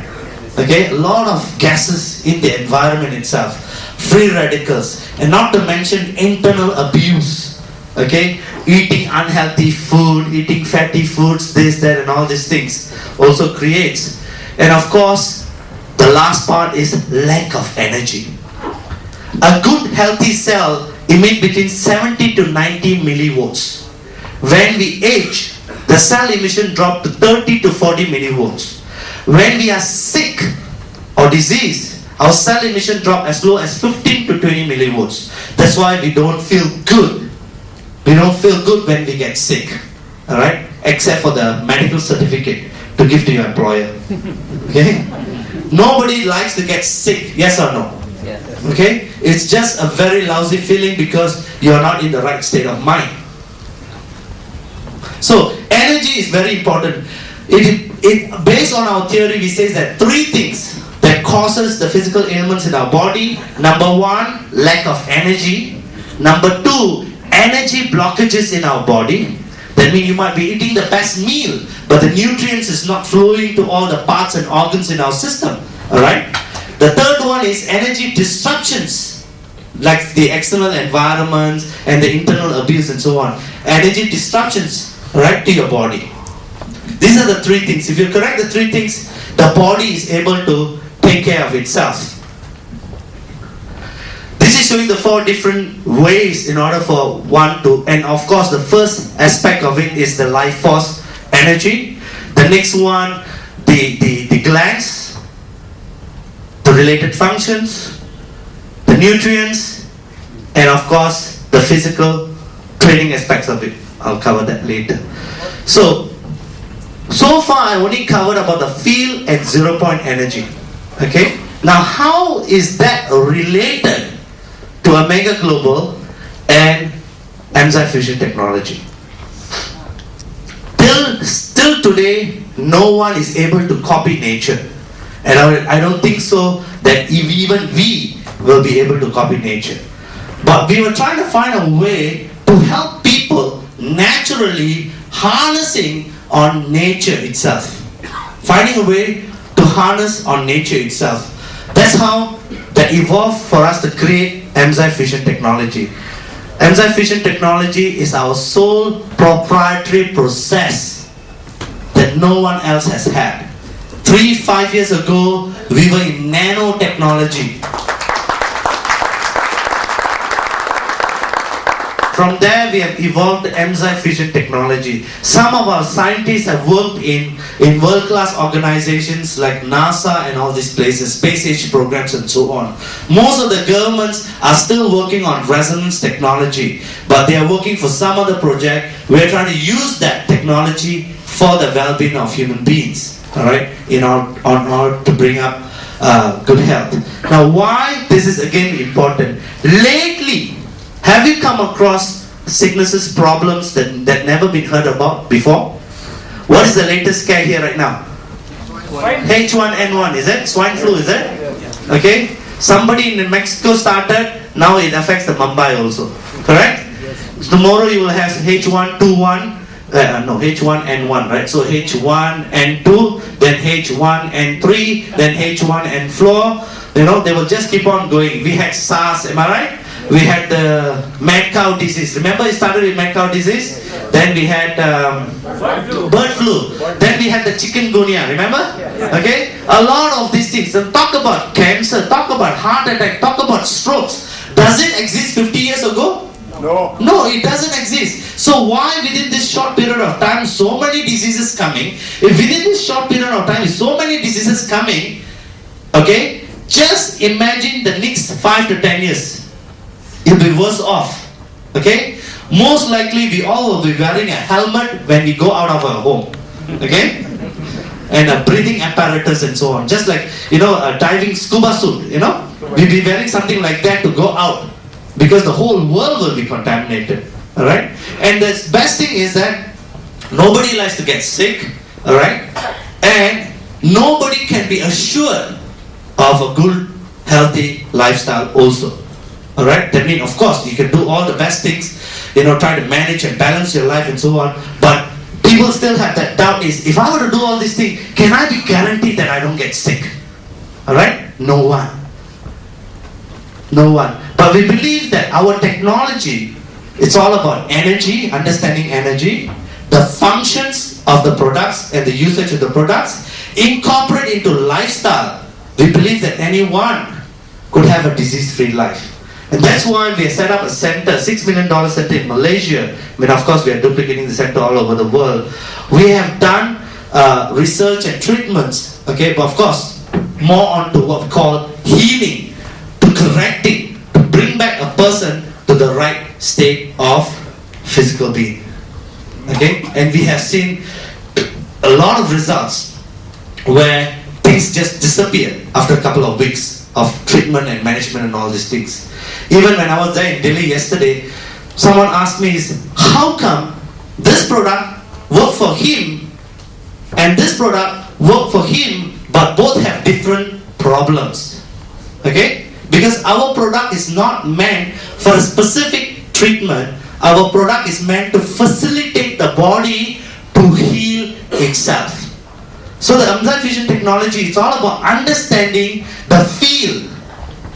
Okay? A lot of gases in the environment itself. Free radicals. And not to mention internal abuse. Okay? Eating unhealthy food, eating fatty foods, this, that and all these things also creates. And of course, the last part is lack of energy. A good healthy cell emits between 70 to 90 millivolts. When we age, the cell emission drops to 30 to 40 millivolts. When we are sick or diseased, our cell emission drops as low as 15 to 20 millivolts. That's why we don't feel good. We don't feel good when we get sick. Alright? Except for the medical certificate to give to your employer. Okay? Nobody likes to get sick, yes or no? Yes. Okay? It's just a very lousy feeling because you are not in the right state of mind. So, energy is very important. Based on our theory, we say that 3 things that causes the physical ailments in our body. Number 1, lack of energy. Number 2, energy blockages in our body. That means you might be eating the best meal, but the nutrients is not flowing to all the parts and organs in our system. Alright? The third one is energy disruptions, like the external environments and the internal abuse and so on. Energy disruptions, right, to your body. These are the 3 things. If you correct the 3 things, the body is able to take care of itself. This is showing the 4 different ways in order for one to, and of course the first aspect of it is the life force energy. The next one, the glands, the related functions, the nutrients, and of course the physical training aspects of it. I'll cover that later. So far I only covered about the field and 0-point energy. Okay? Now how is that related to Amega Global and enzyme fusion technology? Till Till today, no one is able to copy nature. And I don't think so that even we will be able to copy nature. But we were trying to find a way to help people naturally harnessing on nature itself. Finding a way to harness on nature itself. That's how that evolved for us to create Amega Fusion technology. Amega Fusion technology is our sole proprietary process that no one else has had. 5 years ago, we were in nanotechnology. From there, we have evolved the Amega Fusion technology. Some of our scientists have worked in world-class organizations like NASA and all these places, space age programs and so on. Most of the governments are still working on resonance technology, but they are working for some other project. We are trying to use that technology for the well-being of human beings, all right, in order to bring up good health. Now, why this is again important? Lately, have you come across sicknesses, problems that never been heard about before? What is the latest scare here right now? H1N1, is it? Swine flu, is it? Okay. Somebody in Mexico started, now it affects the Mumbai also. Correct? Tomorrow you will have H1N1, H1N1, right? So H1N2, then H1N3, then H1N4. You know, they will just keep on going. We had SARS, am I right? We had the mad cow disease. Remember it started with mad cow disease? Then we had bird flu. Then we had the chikungunya, remember? Okay? A lot of these things. And talk about cancer, talk about heart attack, talk about strokes. Does it exist 50 years ago? No. No, it doesn't exist. So why within this short period of time so many diseases coming? If within this short period of time so many diseases coming, okay, just imagine the next 5 to 10 years. You'll be worse off. Okay? Most likely we all will be wearing a helmet when we go out of our home. Okay? And a breathing apparatus and so on. Just like, a diving scuba suit, We'll be wearing something like that to go out. Because the whole world will be contaminated. Alright? And the best thing is that nobody likes to get sick. Alright? And nobody can be assured of a good, healthy lifestyle also. Alright, that means of course you can do all the best things, try to manage and balance your life and so on, but people still have that doubt is, if I were to do all these things, can I be guaranteed that I don't get sick? Alright, no one. No one. But we believe that our technology, it's all about energy, understanding energy, the functions of the products and the usage of the products, incorporate into lifestyle. We believe that anyone could have a disease-free life. And that's why we have set up a center, $6 million center in Malaysia. I mean, of course, we are duplicating the center all over the world. We have done research and treatments, okay, but of course, more onto what we call healing, to correcting, to bring back a person to the right state of physical being. Okay, and we have seen a lot of results where things just disappear after a couple of weeks of treatment and management and all these things. Even when I was there in Delhi yesterday, someone asked me, how come this product worked for him and this product worked for him, but both have different problems? Okay? Because our product is not meant for a specific treatment. Our product is meant to facilitate the body to heal itself. So the Amega Fusion technology is all about understanding the field,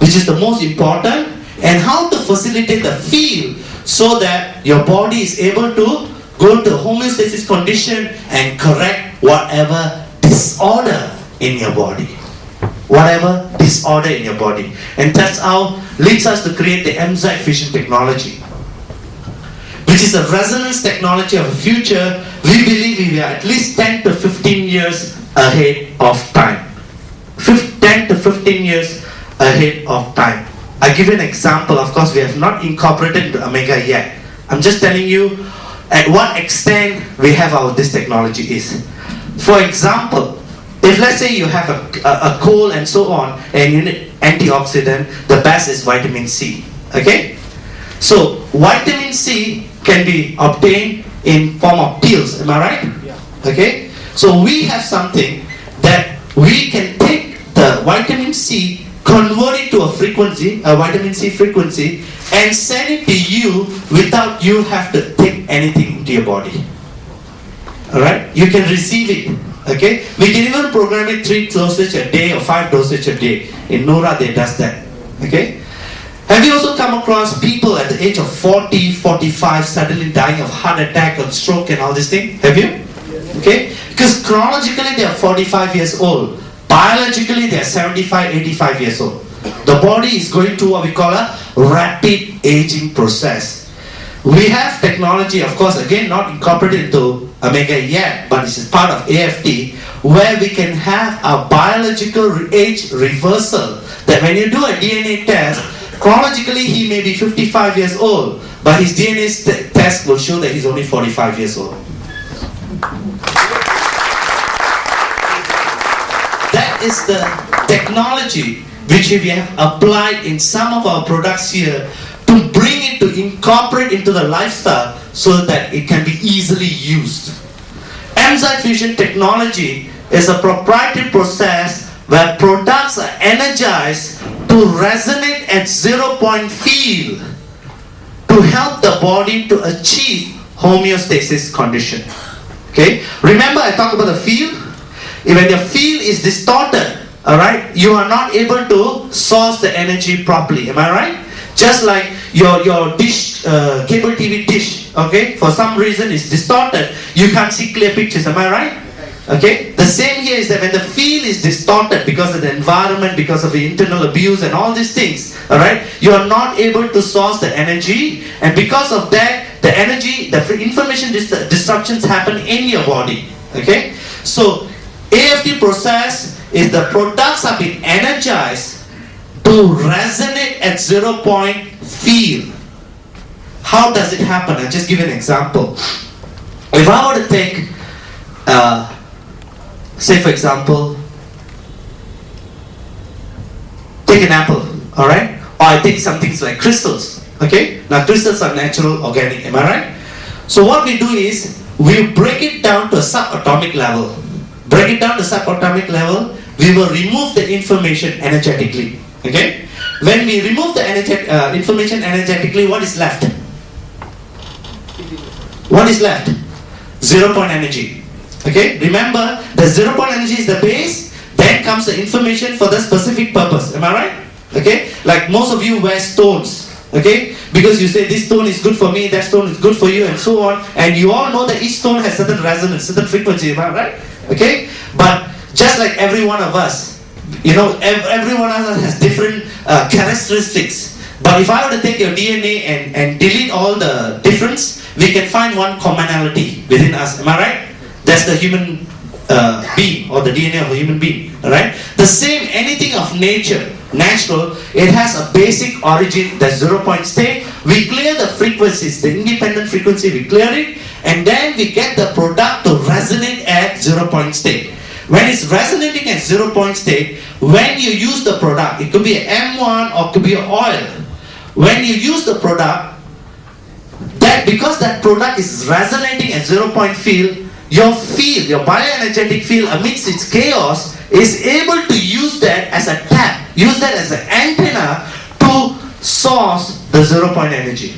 which is the most important, and how to facilitate the field so that your body is able to go to homeostasis condition and correct whatever disorder in your body. Whatever disorder in your body. And that's how leads us to create the Amega Fusion technology, which is a resonance technology of the future. We believe we are at least 10 to 15 years ahead of time. 10 to 15 years ahead of time. I give you an example. Of course, we have not incorporated into Amega yet. I'm just telling you at what extent we have this technology is. For example, if let's say you have a cold and so on, and you need antioxidant, the best is vitamin C. Okay? So vitamin C can be obtained in form of pills. Am I right? Yeah. Okay? So we have something that we can take the vitamin C, convert it to a frequency, a vitamin C frequency, and send it to you without you have to take anything into your body. Alright? You can receive it. Okay? We can even program it 3 dosage a day or 5 dosage a day. In Nora they does that. Okay? Have you also come across people at the age of 40, 45 suddenly dying of heart attack or stroke and all this thing? Have you? Okay? Because chronologically they are 45 years old. Biologically they are 75, 85 years old. The body is going through what we call a rapid aging process. We have technology, of course, again not incorporated into Amega yet, but this is part of AFT, where we can have a biological age reversal. That when you do a DNA test, chronologically he may be 55 years old, but his DNA test will show that he's only 45 years old. That is the technology which we have applied in some of our products here to bring it, to incorporate into the lifestyle so that it can be easily used. Enzyme fusion technology is a proprietary process where products are energized to resonate at 0-point field to help the body to achieve homeostasis condition. Okay? Remember I talked about the field? When the field is distorted, alright, you are not able to source the energy properly. Am I right? Just like your dish, cable TV dish, okay, for some reason is distorted, you can't see clear pictures. Am I right? Okay? The same here is that when the field is distorted because of the environment, because of the internal abuse and all these things, alright, you are not able to source the energy, and because of that, the energy, the information disruptions happen in your body. Okay? So, AFT process is the products are being energized to resonate at 0-point field. How does it happen? I'll just give you an example. If I were to take, say for example, take an apple, alright? Or I take some things like crystals, okay? Now crystals are natural, organic, am I right? So what we do is, we break it down to a subatomic level. Break it down to subatomic level, we will remove the information energetically. Okay? When we remove the information energetically, what is left? What is left? 0-point energy. Okay? Remember, the 0-point energy is the base, then comes the information for the specific purpose. Am I right? Okay? Like most of you wear stones. Okay? Because you say this stone is good for me, that stone is good for you, and so on. And you all know that each stone has certain resonance, certain frequency. Am I right? Okay? But just like every one of us, you know, every one of us has different characteristics. But if I were to take your DNA and delete all the difference, we can find one commonality within us. Am I right? That's the human being, or the DNA of a human being. Alright? The same, anything of nature, natural, it has a basic origin, the 0-point state. We clear the frequencies, the independent frequency, we clear it, and then we get the product to resonate at 0-point state. When it's resonating at 0-point state, when you use the product, it could be an M1 or it could be an oil. When you use the product, that because that product is resonating at 0-point field, your field, your bioenergetic field amidst its chaos is able to use that as a tap, use that as an antenna to source the 0-point energy.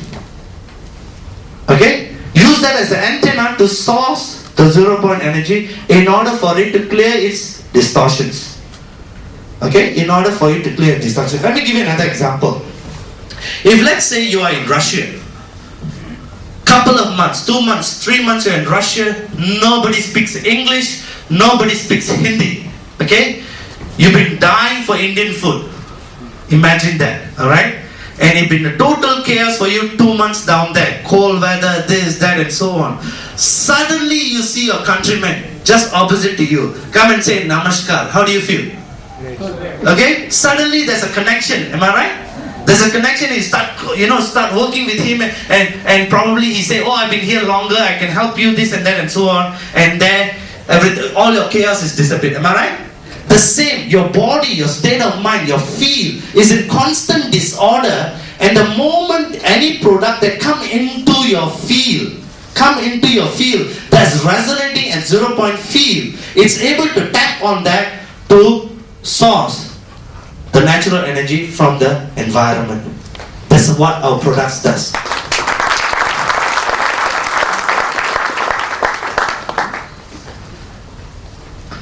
Okay? Use that as an antenna to source the 0-point energy in order for it to clear its distortions. Okay? In order for it to clear distortions. Let me give you another example. If let's say you are in Russia, couple of months, 2 months, 3 months you're in Russia, nobody speaks English, nobody speaks Hindi. Okay? You've been dying for Indian food. Imagine that, alright? And it's been a total chaos for you 2 months down there. Cold weather, this, that, and so on. Suddenly you see your countryman just opposite to you come and say Namaskar. How do you feel? Okay? Suddenly there's a connection. Am I right? There's a connection. You start working with him, and probably he say, oh, I've been here longer, I can help you, this and that, and so on. And then all your chaos is disappeared. Am I right? The same, your body, your state of mind, your feel is in constant disorder, and the moment any product that come into your field, come into your field that's resonating at 0 point field, it's able to tap on that to source the natural energy from the environment. That's what our products does.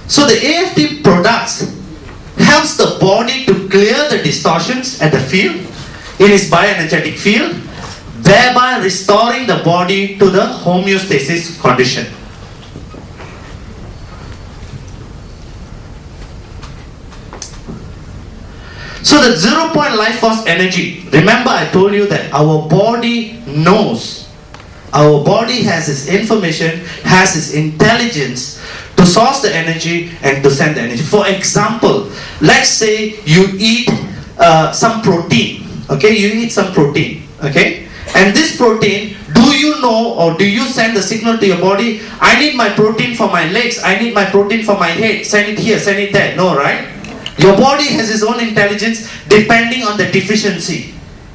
So the AFT products helps the body to clear the distortions at the field in its bioenergetic field, thereby restoring the body to the homeostasis condition. So the 0 point life force energy, remember I told you that our body knows, our body has its information, has its intelligence to source the energy and to send the energy. For example, let's say you eat some protein, okay, you eat some protein, okay, and this protein, do you know or do you send the signal to your body, I need my protein for my legs, I need my protein for my head, send it here, send it there? No, right? Your body has its own intelligence depending on the deficiency.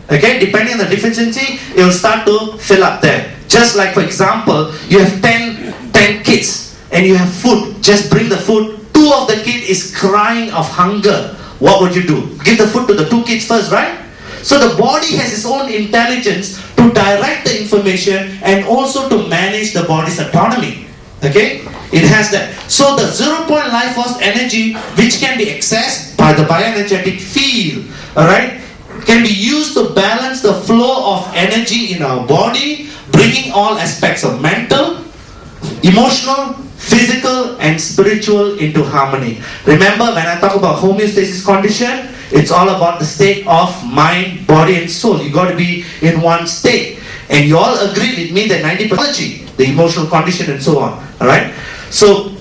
Okay, depending on the deficiency, it will start to fill up there. Just like, for example, you have 10 kids and you have food. Just bring the food. 2 of the kids is crying of hunger. What would you do? Give the food to the 2 kids first, right? So the body has its own intelligence to direct the information and also to manage the body's autonomy. Okay? It has that. So the 0 point life force energy, which can be accessed by the bioenergetic field, alright, can be used to balance the flow of energy in our body, bringing all aspects of mental, emotional, physical and spiritual into harmony. Remember, when I talk about homeostasis condition, it's all about the state of mind, body and soul. You got to be in one state. And you all agree with me that 90% energy, the emotional condition and so on. Alright? So,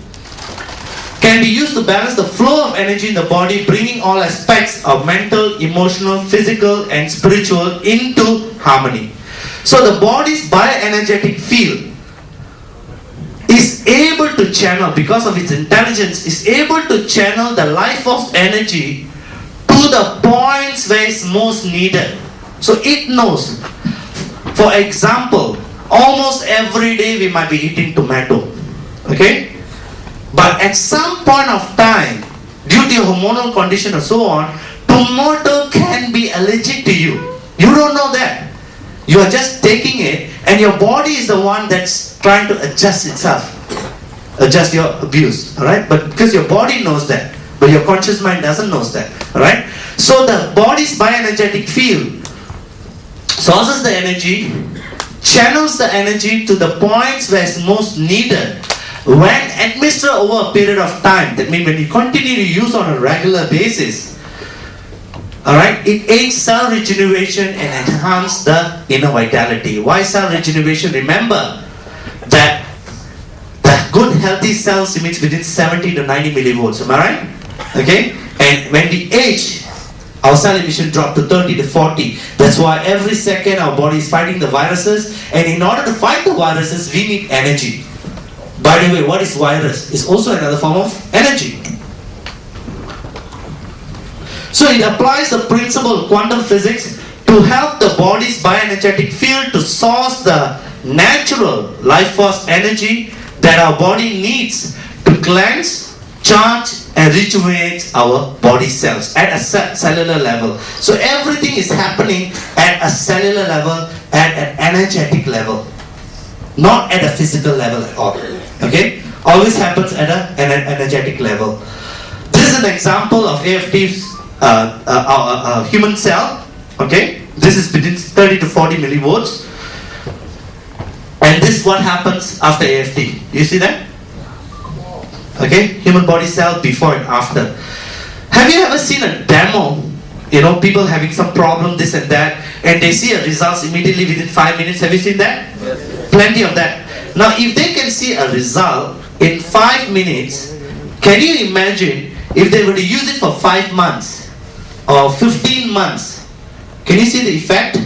can be used to balance the flow of energy in the body, bringing all aspects of mental, emotional, physical and spiritual into harmony. So the body's bioenergetic field is able to channel, because of its intelligence, is able to channel the life force energy to the points where it's most needed. So it knows. For example, almost every day we might be eating tomato. Okay? But at some point of time, due to your hormonal condition and so on, tomato can be allergic to you. You don't know that. You are just taking it and your body is the one that's trying to adjust itself. Adjust your abuse. Alright? But because your body knows that, but your conscious mind doesn't know that. Alright? So the body's bioenergetic field sources the energy, channels the energy to the points where it's most needed. When administered over a period of time, that means when you continue to use on a regular basis, alright, it aids cell regeneration and enhance the inner vitality. Why cell regeneration? Remember that the good healthy cells emits within 70 to 90 millivolts. Am I right? Okay? And when we age, our cell emission drop to 30 to 40. That's why every second our body is fighting the viruses, and in order to fight the viruses, we need energy. By the way, what is virus? It's also another form of energy. So it applies the principle of quantum physics to help the body's bioenergetic field to source the natural life force energy that our body needs to cleanse, charge and rejuvenate our body cells at a cellular level. So everything is happening at a cellular level, at an energetic level, not at a physical level at all. Okay? Always happens at an energetic level. This is an example of AFT's human cell. Okay? This is between 30 to 40 millivolts. And this is what happens after AFT. You see that? Okay? Human body cell before and after. Have you ever seen a demo? You know, people having some problem, this and that, and they see a results immediately within 5 minutes. Have you seen that? Yes. Plenty of that. Now, if they can see a result in 5 minutes, can you imagine if they were to use it for 5 months or 15 months? Can you see the effect?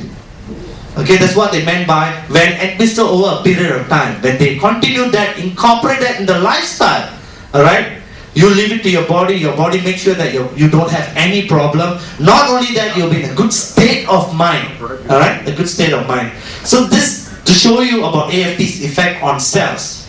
Okay, that's what they meant by when administered over a period of time. When they continue that, incorporate that in the lifestyle, alright? You leave it to your body makes sure that you don't have any problem. Not only that, you'll be in a good state of mind, alright? A good state of mind. So this to show you about AFT's effect on cells.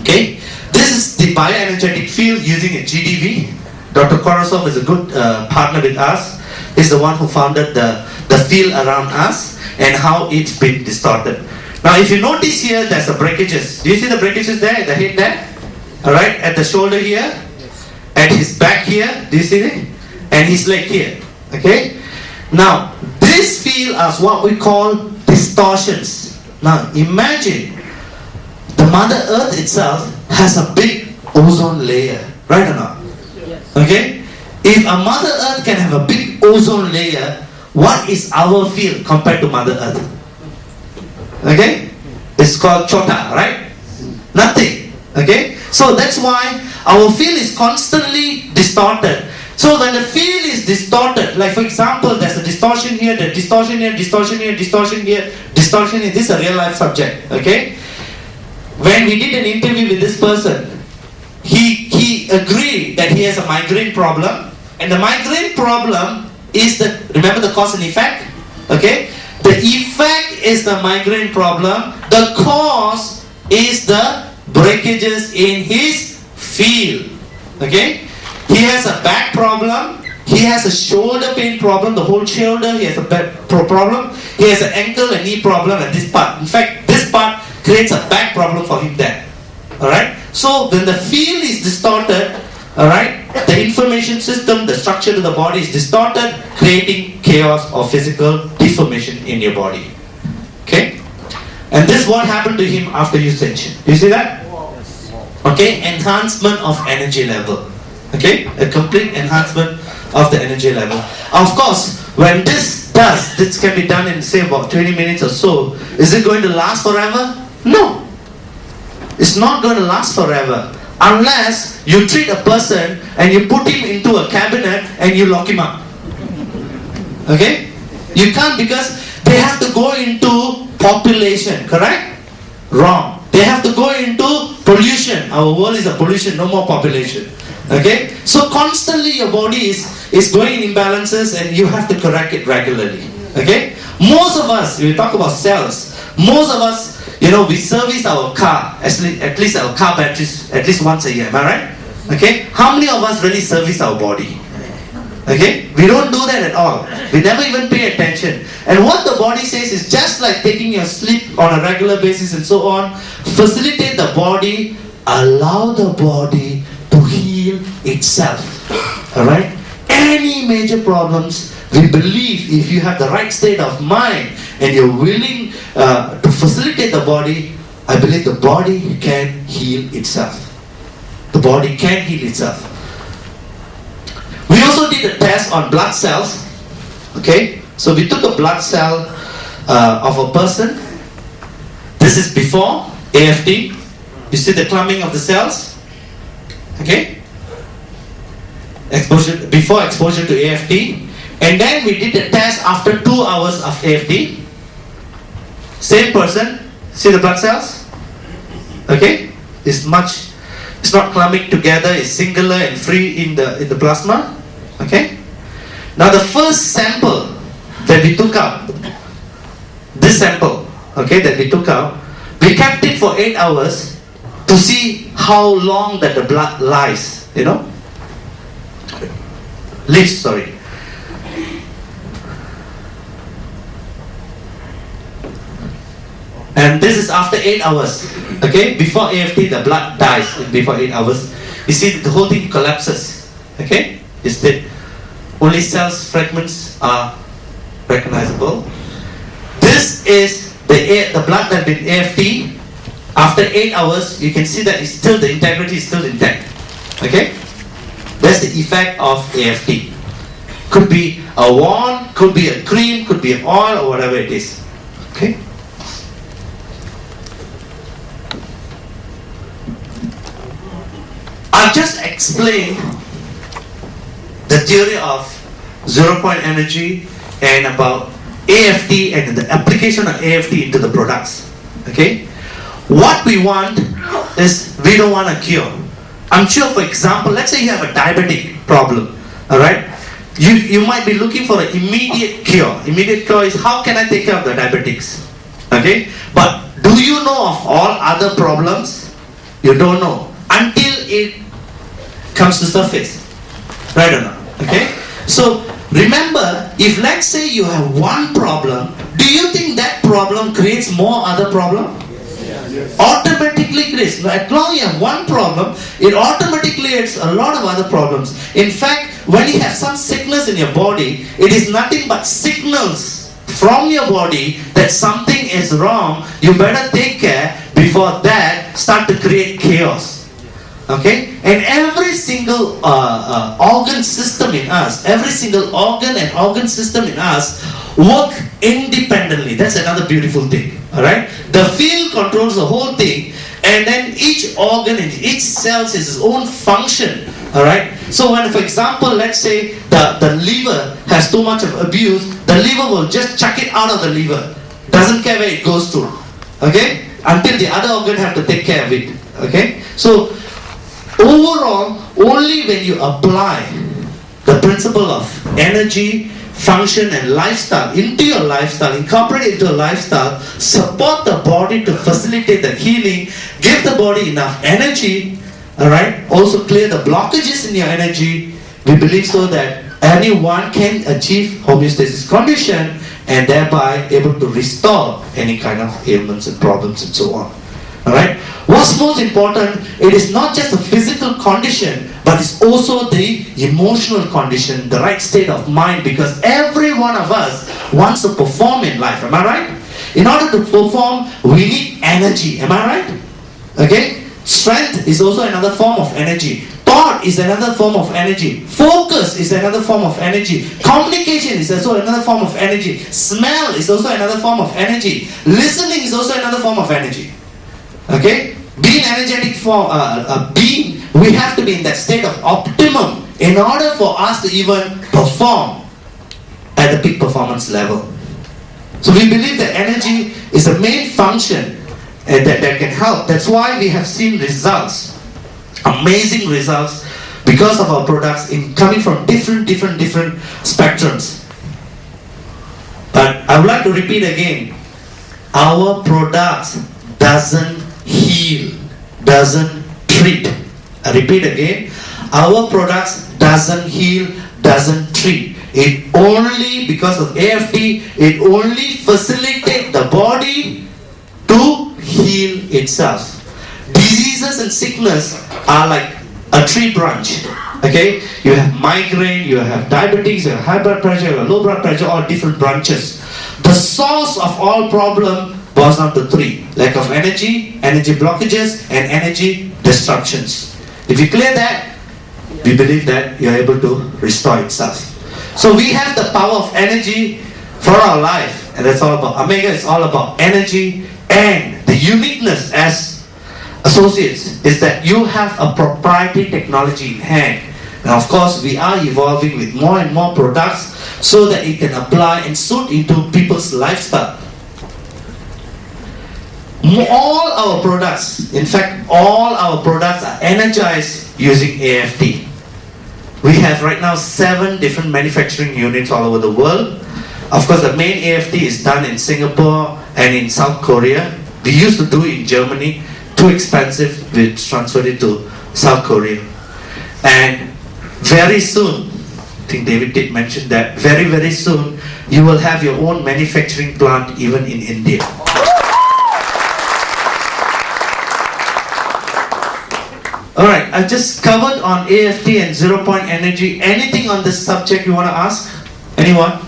Okay, this is the bioenergetic field using a GDV. Dr. Korosov is a good partner with us. He's the one who founded the field around us and how it's been distorted. Now, if you notice here, there's the breakages. Do you see the breakages there, the head there? All right, at the shoulder here, at his back here. Do you see it? And his leg here. Okay. Now, this field is what we call distortions. Now, imagine the Mother Earth itself has a big ozone layer, right or not? Yes. Okay? If a Mother Earth can have a big ozone layer, what is our field compared to Mother Earth? Okay? It's called chota, right? Nothing. Okay? So that's why our field is constantly distorted. So when the field is distorted, like for example, there's a distortion here, the distortion here, distortion here, distortion here, distortion here. This is a real life subject. Okay? When we did an interview with this person, he agreed that he has a migraine problem, and the migraine problem is remember the cause and effect? Okay? The effect is the migraine problem, the cause is the breakages in his field. Okay? He has a back problem, he has a shoulder pain problem, the whole shoulder, he has a back problem, he has an ankle and knee problem at this part. In fact, this part creates a back problem for him there. Alright? So when the field is distorted, alright, the information system, the structure of the body is distorted, creating chaos or physical deformation in your body. Okay? And this is what happened to him after usage. You see that? Okay? Enhancement of energy level. Okay? A complete enhancement of the energy level. Of course, when this can be done in say about 20 minutes or so, is it going to last forever? No. It's not going to last forever. Unless you treat a person and you put him into a cabinet and you lock him up. Okay? You can't, because they have to go into population, correct? Wrong. They have to go into pollution. Our world is a pollution, no more population. Okay? So constantly your body is going in imbalances and you have to correct it regularly. Okay? Most of us, we talk about cells, most of us, we service our car, at least our car batteries, at least once a year, am I right? Okay? How many of us really service our body? Okay? We don't do that at all. We never even pay attention. And what the body says is just like taking your sleep on a regular basis and so on, facilitate the body, allow the body to heal itself. Alright? Any major problems, we believe if you have the right state of mind and you're willing to facilitate the body, I believe the body can heal itself. The body can heal itself. We also did a test on blood cells. Okay, so we took a blood cell of a person. This is before AFT. You see the clumping of the cells. Okay, before exposure to AFT. And then we did a test after 2 hours of AFT. Same person, see the blood cells? Okay, it's not clumping together, it's singular and free in the plasma. Okay, now the first sample that we took out, this sample, okay, that we took out, we kept it for 8 hours to see how long that the blood lives, lives, sorry. And this is after 8 hours. Okay? Before AFT, the blood dies before 8 hours. You see, the whole thing collapses. Okay? It's dead. Only cells fragments are recognizable. This is the blood that been AFT. After 8 hours, you can see that it's still, the integrity is still intact. Okay? That's the effect of AFT. Could be a wand, could be a cream, could be an oil, or whatever it is. Okay? I'll just explain the theory of zero-point energy and about AFT and the application of AFT into the products. Okay? What we want is, we don't want a cure. I'm sure, for example, let's say you have a diabetic problem. Alright? You might be looking for an immediate cure. Immediate cure is, how can I take care of the diabetics? Okay? But do you know of all other problems? You don't know until it comes to surface. Right or not? Okay? So remember, if let's say you have one problem, do you think that problem creates more other problem? Automatically creates. As long as you have one problem, it automatically creates a lot of other problems. In fact, when you have some sickness in your body, it is nothing but signals from your body that something is wrong. You better take care before that start to create chaos. Okay? And every single organ system in us, every single organ and organ system in us work independently. That's another beautiful thing. Alright? The field controls the whole thing, and then each organ and each cell has its own function. Alright? So when, for example, let's say the liver has too much of abuse, the liver will just chuck it out of the liver. Doesn't care where it goes to. Okay? Until the other organ have to take care of it. Okay? So overall, only when you apply the principle of energy, function and lifestyle into your lifestyle, incorporate it into a lifestyle, support the body to facilitate the healing, give the body enough energy, alright, also clear the blockages in your energy, we believe so that anyone can achieve homeostasis condition and thereby able to restore any kind of ailments and problems and so on. Alright? What's most important, it is not just a physical condition, but it's also the emotional condition, the right state of mind, because every one of us wants to perform in life. Am I right? In order to perform, we need energy. Am I right? Okay? Strength is also another form of energy. Thought is another form of energy. Focus is another form of energy. Communication is also another form of energy. Smell is also another form of energy. Listening is also another form of energy. Okay? Being energetic for being, we have to be in that state of optimum in order for us to even perform at the peak performance level. So we believe that energy is a main function that can help. That's why we have seen results, amazing results, because of our products in coming from different spectrums. But I would like to repeat again, our products doesn't heal, doesn't treat. I repeat again, our products doesn't heal, doesn't treat. It only, because of AFT, it only facilitates the body to heal itself. Diseases and sickness are like a tree branch. Okay? You have migraine, you have diabetes, you have high blood pressure, you have low blood pressure, all different branches. The source of all problem boils down to three: lack of energy, energy blockages, and energy disruptions. If you clear that, we believe that you're able to restore itself. So we have the power of energy for our life, and that's all about Amega. It's all about energy, and the uniqueness as associates is that you have a proprietary technology in hand. And of course, we are evolving with more and more products so that it can apply and suit into people's lifestyle. All our products, in fact, all our products are energized using AFT. We have right now 7 different manufacturing units all over the world. Of course, the main AFT is done in Singapore and in South Korea. We used to do it in Germany. Too expensive, we transferred it to South Korea. And very soon, I think David did mention that, very soon, you will have your own manufacturing plant even in India. Alright, I've just covered on AFT and 0 point energy. Anything on this subject you want to ask? Anyone?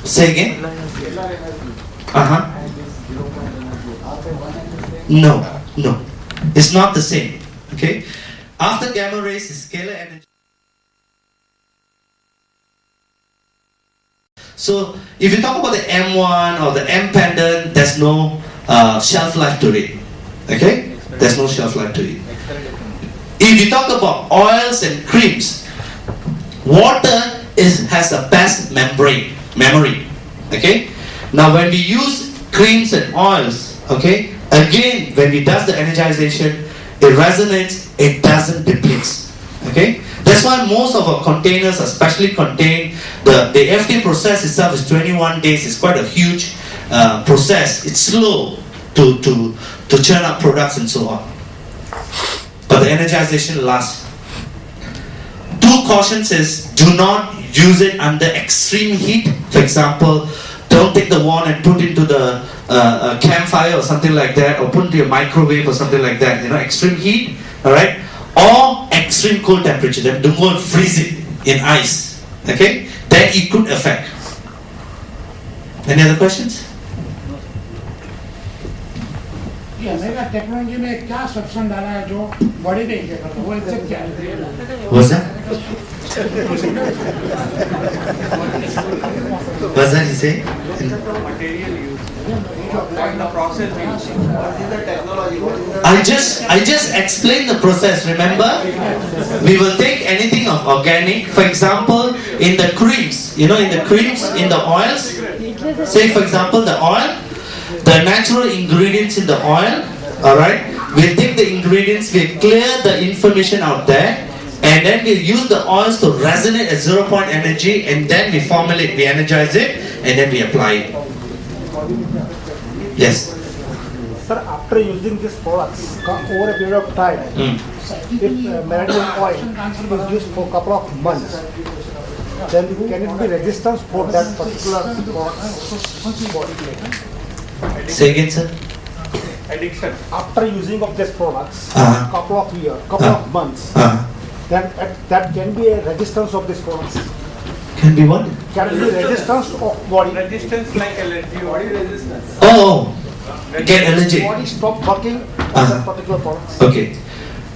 Say again? No. It's not the same. Okay? After gamma rays is scalar energy. So if you talk about the M1 or the M pendant, there's no shelf life to it. Okay? There's no shelf life to it. If you talk about oils and creams, water has the best memory. Okay? Now when we use creams and oils, okay, again when we does the energization, it resonates, it doesn't depletes. Okay? That's why most of our containers especially contain the FD process itself is 21 days. It's quite a huge process. It's slow to churn up products and so on. But the energization lasts. Two cautions is do not use it under extreme heat. For example, don't take the wand and put into the campfire or something like that, or put into your microwave or something like that. You know, extreme heat, all right, or extreme cold temperature. Then don't go and freeze it in ice. Okay, then it could affect. Any other questions? ये अमेगा technology में क्या substance डाला है जो body पे inject करता है वो एग्जैक्ट क्या है? What's that? What's that you say? Material use. And the process used. What is the technology? What is the I just explained the process. Remember, we will take anything of organic. For example, in the creams, you know, in the creams, in the oils. Say, for example, the oil, the natural ingredients in the oil. All right, we'll take the ingredients, we'll clear the information out there, and then we'll use the oils to resonate at 0 point energy, and then we formulate, we energize it, and then we apply it. Yes. Sir, after using these products over a period of time, if medical oil is used for a couple of months, then can it be resistance for that particular product? Say again, sir. addiction? After using of these products, Uh-huh. couple of years, couple of months, then that can be a resistance of these products. Can be what? Can be resistance of body. Resistance like allergy. Body resistance. Oh, get allergic. Body stop working on that particular products. Okay.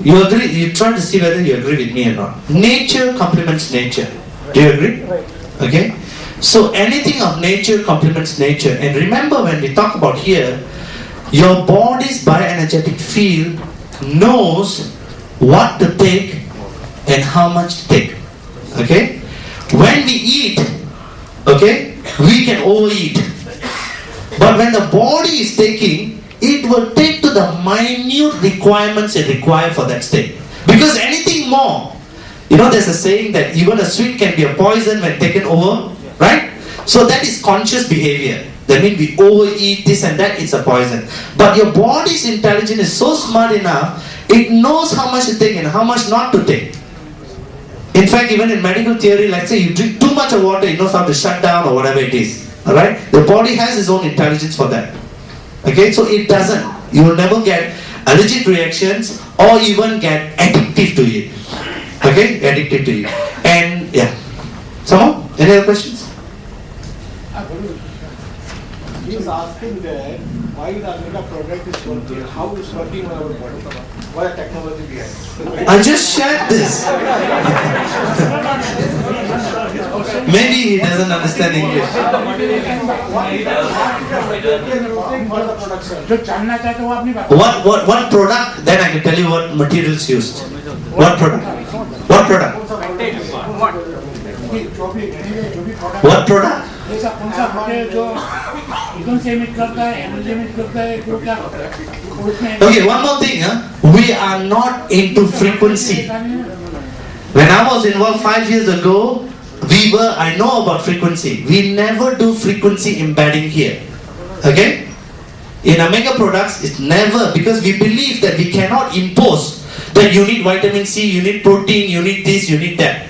You agree? You try to see whether you agree with me or not. Nature complements nature. Do you agree? Right. Okay. So anything of nature complements nature. And remember, when we talk about here, your body's bioenergetic field knows what to take and how much to take. Okay. When we eat, okay, we can overeat. But when the body is taking, it will take to the minute requirements it requires for that state. Because anything more, you know, there's a saying that even a sweet can be a poison when taken over, right? So that is conscious behavior. That means we overeat this and that, it's a poison. But your body's intelligence is so smart enough, it knows how much to take and how much not to take. In fact, even in medical theory, let's say you drink too much of water, it knows how to shut down or whatever it is. Alright? The body has its own intelligence for that. Okay? So it doesn't. You will never get allergic reactions or even get addictive to it. Okay? Addicted to it. And yeah. Some more? Any other questions? He is asking that why the Amega product is working, how it's working on our body, what the technology behind. I just shared this. Maybe he doesn't understand English. जो जानना चाहते हो वो अपनी बात What product? Then I can tell you what materials used. What product? What product? What product? ऐसा कौन सा मटेरियल जो एकदम से emit करता है एनर्जी emit करता है जो क्या उसमें Okay, one more thing. We are not into frequency. When I was involved 5 years ago, I know about frequency. We never do frequency embedding here. Okay? In Amega products, it's never, because we believe that we cannot impose that you need vitamin C, you need protein, you need this, you need that.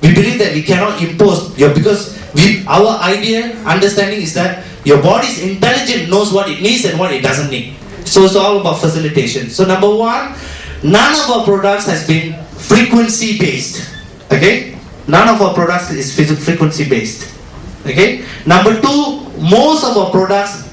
We believe that we cannot impose because our idea, understanding is that your body's intelligent, knows what it needs and what it doesn't need. So it's all about facilitation. So number one, none of our products has been frequency based. Okay? None of our products is frequency based. Okay? Number two, most of our products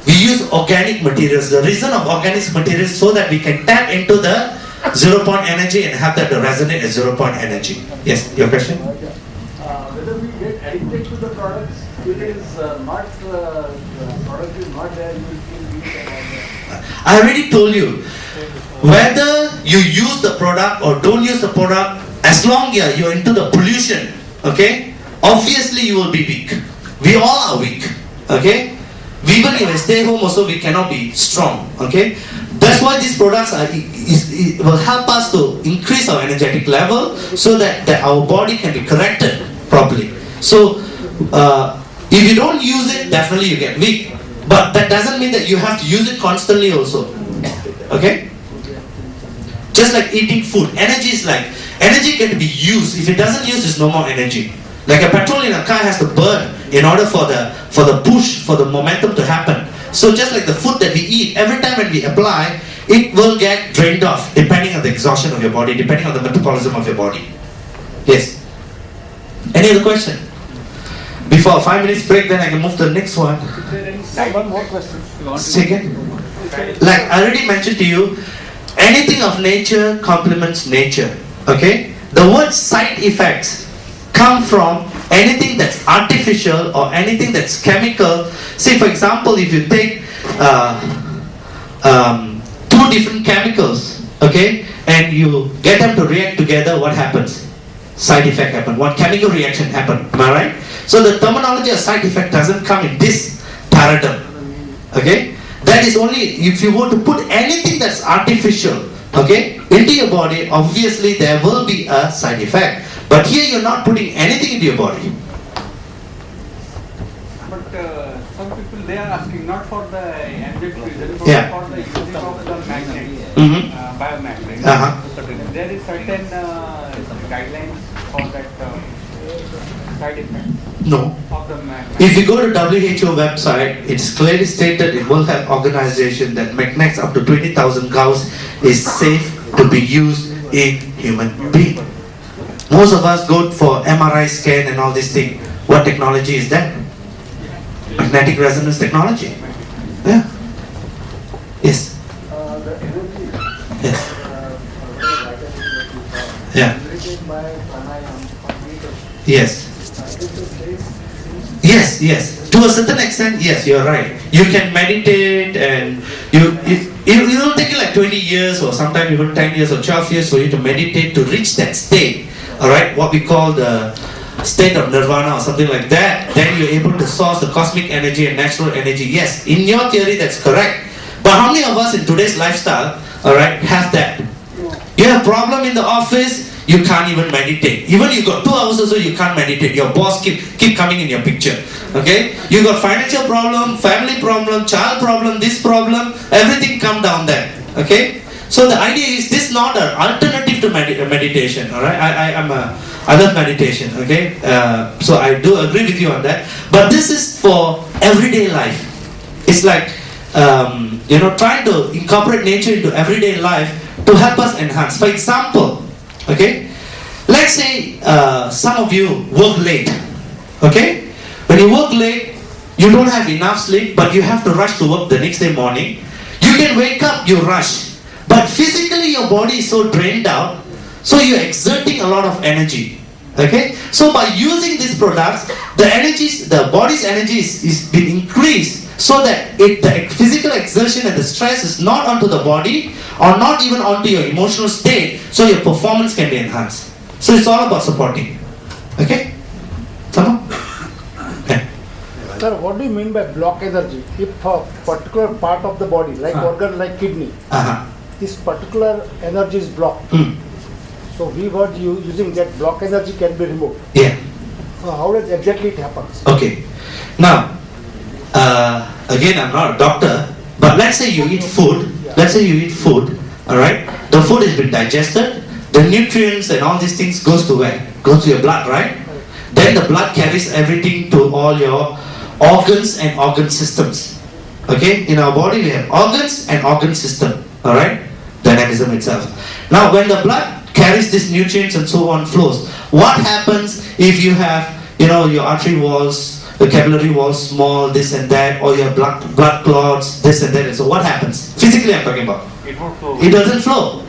we use organic materials. The reason of organic materials is so that we can tap into the 0 point energy and have that resonate at 0 point energy. Yes, your question? Whether we get addicted to the products, it is not, product is not there, you will feel weak. I already told you, whether you use the product or don't use the product, as long as you're into the pollution, okay, obviously you will be weak. We all are weak, okay? Even if I stay home also, we cannot be strong, okay? That's why these products will help us to increase our energetic level so that our body can be corrected properly. So if you don't use it, definitely you get weak. But that doesn't mean that you have to use it constantly also. Okay? Just like eating food. Energy can be used. If it doesn't use, there's no more energy. Like a petrol in a car has to burn in order for the push, for the momentum to happen. So just like the food that we eat, every time when we apply, it will get drained off depending on the exhaustion of your body, depending on the metabolism of your body. Yes? Any other question? Before 5 minutes break, then I can move to the next one. One more question. Second. Like I already mentioned to you, anything of nature complements nature. Okay? The word side effects come from anything that's artificial or anything that's chemical. Say for example, if you take two different chemicals, okay, and you get them to react together, what happens? Side effect happen. What chemical reaction happen? Am I right? So the terminology of side effect doesn't come in this paradigm. Okay? That is only if you want to put anything that's artificial, okay, into your body, obviously there will be a side effect. But here you're not putting anything into your body. But some people they are asking not for the energetic reason, but Yeah. for the using of the magnet, Mm-hmm. biomagnet. There is certain guidelines for that side effect No. of the magnet. If you go to WHO website, it's clearly stated in World Health Organization that magnets up to 20,000 Gauss is safe to be used in human being. Most of us go for MRI scan and all this thing. What technology is that? Magnetic resonance technology. Yeah. Yes. Yes. Yeah. Yes. Yes, yes. To a certain extent, yes, you're right. You can meditate and it will take you like 20 years or sometimes even 10 years or 12 years for you to meditate to reach that state. Alright, what we call the state of nirvana or something like that. Then you're able to source the cosmic energy and natural energy. Yes, in your theory that's correct. But how many of us in today's lifestyle, alright, have that? You have a problem in the office, you can't even meditate. Even you got 2 hours or so, you can't meditate. Your boss keep coming in your picture. Okay? You got financial problem, family problem, child problem, this problem, everything come down there. Okay? So the idea is this is not an alternative to meditation. Alright? I am other meditation. Okay? So I do agree with you on that. But this is for everyday life. It's like trying to incorporate nature into everyday life to help us enhance. For example, okay, let's say some of you work late. Okay, when you work late, you don't have enough sleep, but you have to rush to work the next day morning. You can wake up, you rush, but physically your body is so drained out, so you're exerting a lot of energy. Okay, so by using these products, the body's energy is being increased. So that the physical exertion and the stress is not onto the body or not even onto your emotional state, so your performance can be enhanced. So it's all about supporting. Okay? Someone? Yeah. Sir, what do you mean by block energy? If a particular part of the body, like organ like kidney, this particular energy is blocked. So we were using that block energy can be removed. Yeah. So how does exactly it happen? Okay. Now, again, I'm not a doctor, but let's say you eat food. Let's say you eat food. All right. The food has been digested. The nutrients and all these things goes to where? Goes to your blood, right? Then the blood carries everything to all your organs and organ systems. Okay. In our body, we have organs and organ system. All right. Dynamism itself. Now, when the blood carries these nutrients and so on flows, what happens if you have, your artery walls, the capillary walls small, this and that, or your blood clots, this and that, and so what happens? Physically I'm talking about. It won't flow. It doesn't flow.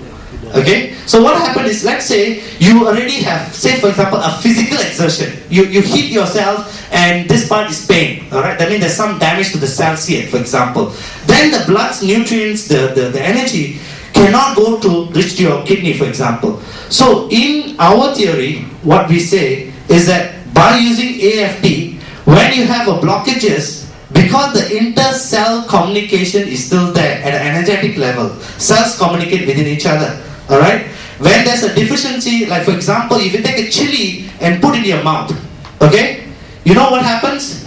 Okay? So what happens is, let's say you already have, say for example, a physical exertion. You hit yourself and this part is pain. Alright? That means there's some damage to the cells here, for example. Then the blood's nutrients, the energy cannot go to reach to your kidney, for example. So in our theory, what we say is that by using AFT, when you have a blockages, because the inter-cell communication is still there at an energetic level. Cells communicate within each other. Alright? When there's a deficiency, like for example, if you take a chili and put it in your mouth, okay? You know what happens?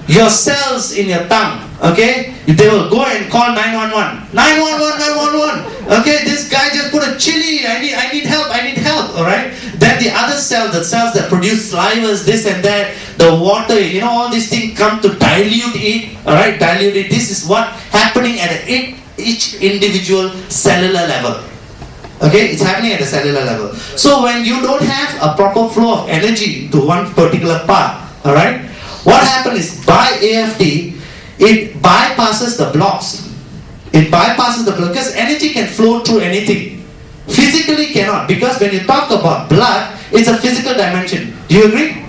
Your cells in your tongue, okay? They will go and call 911. 911, 911. Okay, this guy just put a chili. I need help. Alright? Then the other cells, the cells that produce salivas, this and that, the water, all these things come to dilute it. Alright, dilute it. This is what happening at each individual cellular level. Okay, it's happening at a cellular level. So when you don't have a proper flow of energy to one particular part, alright, what happens is by AFT, it bypasses the blocks. It bypasses the block because energy can flow through anything. Physically cannot, because when you talk about blood, it's a physical dimension. Do you agree?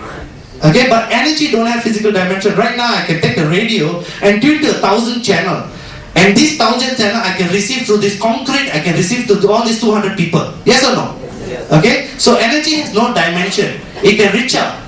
Okay, but energy don't have physical dimension. Right now I can take a radio and tune to 1,000 channel. And this 1,000 channel I can receive through this concrete, I can receive to all these 200 people. Yes or no? Yes. Okay, so energy has no dimension. It can reach out.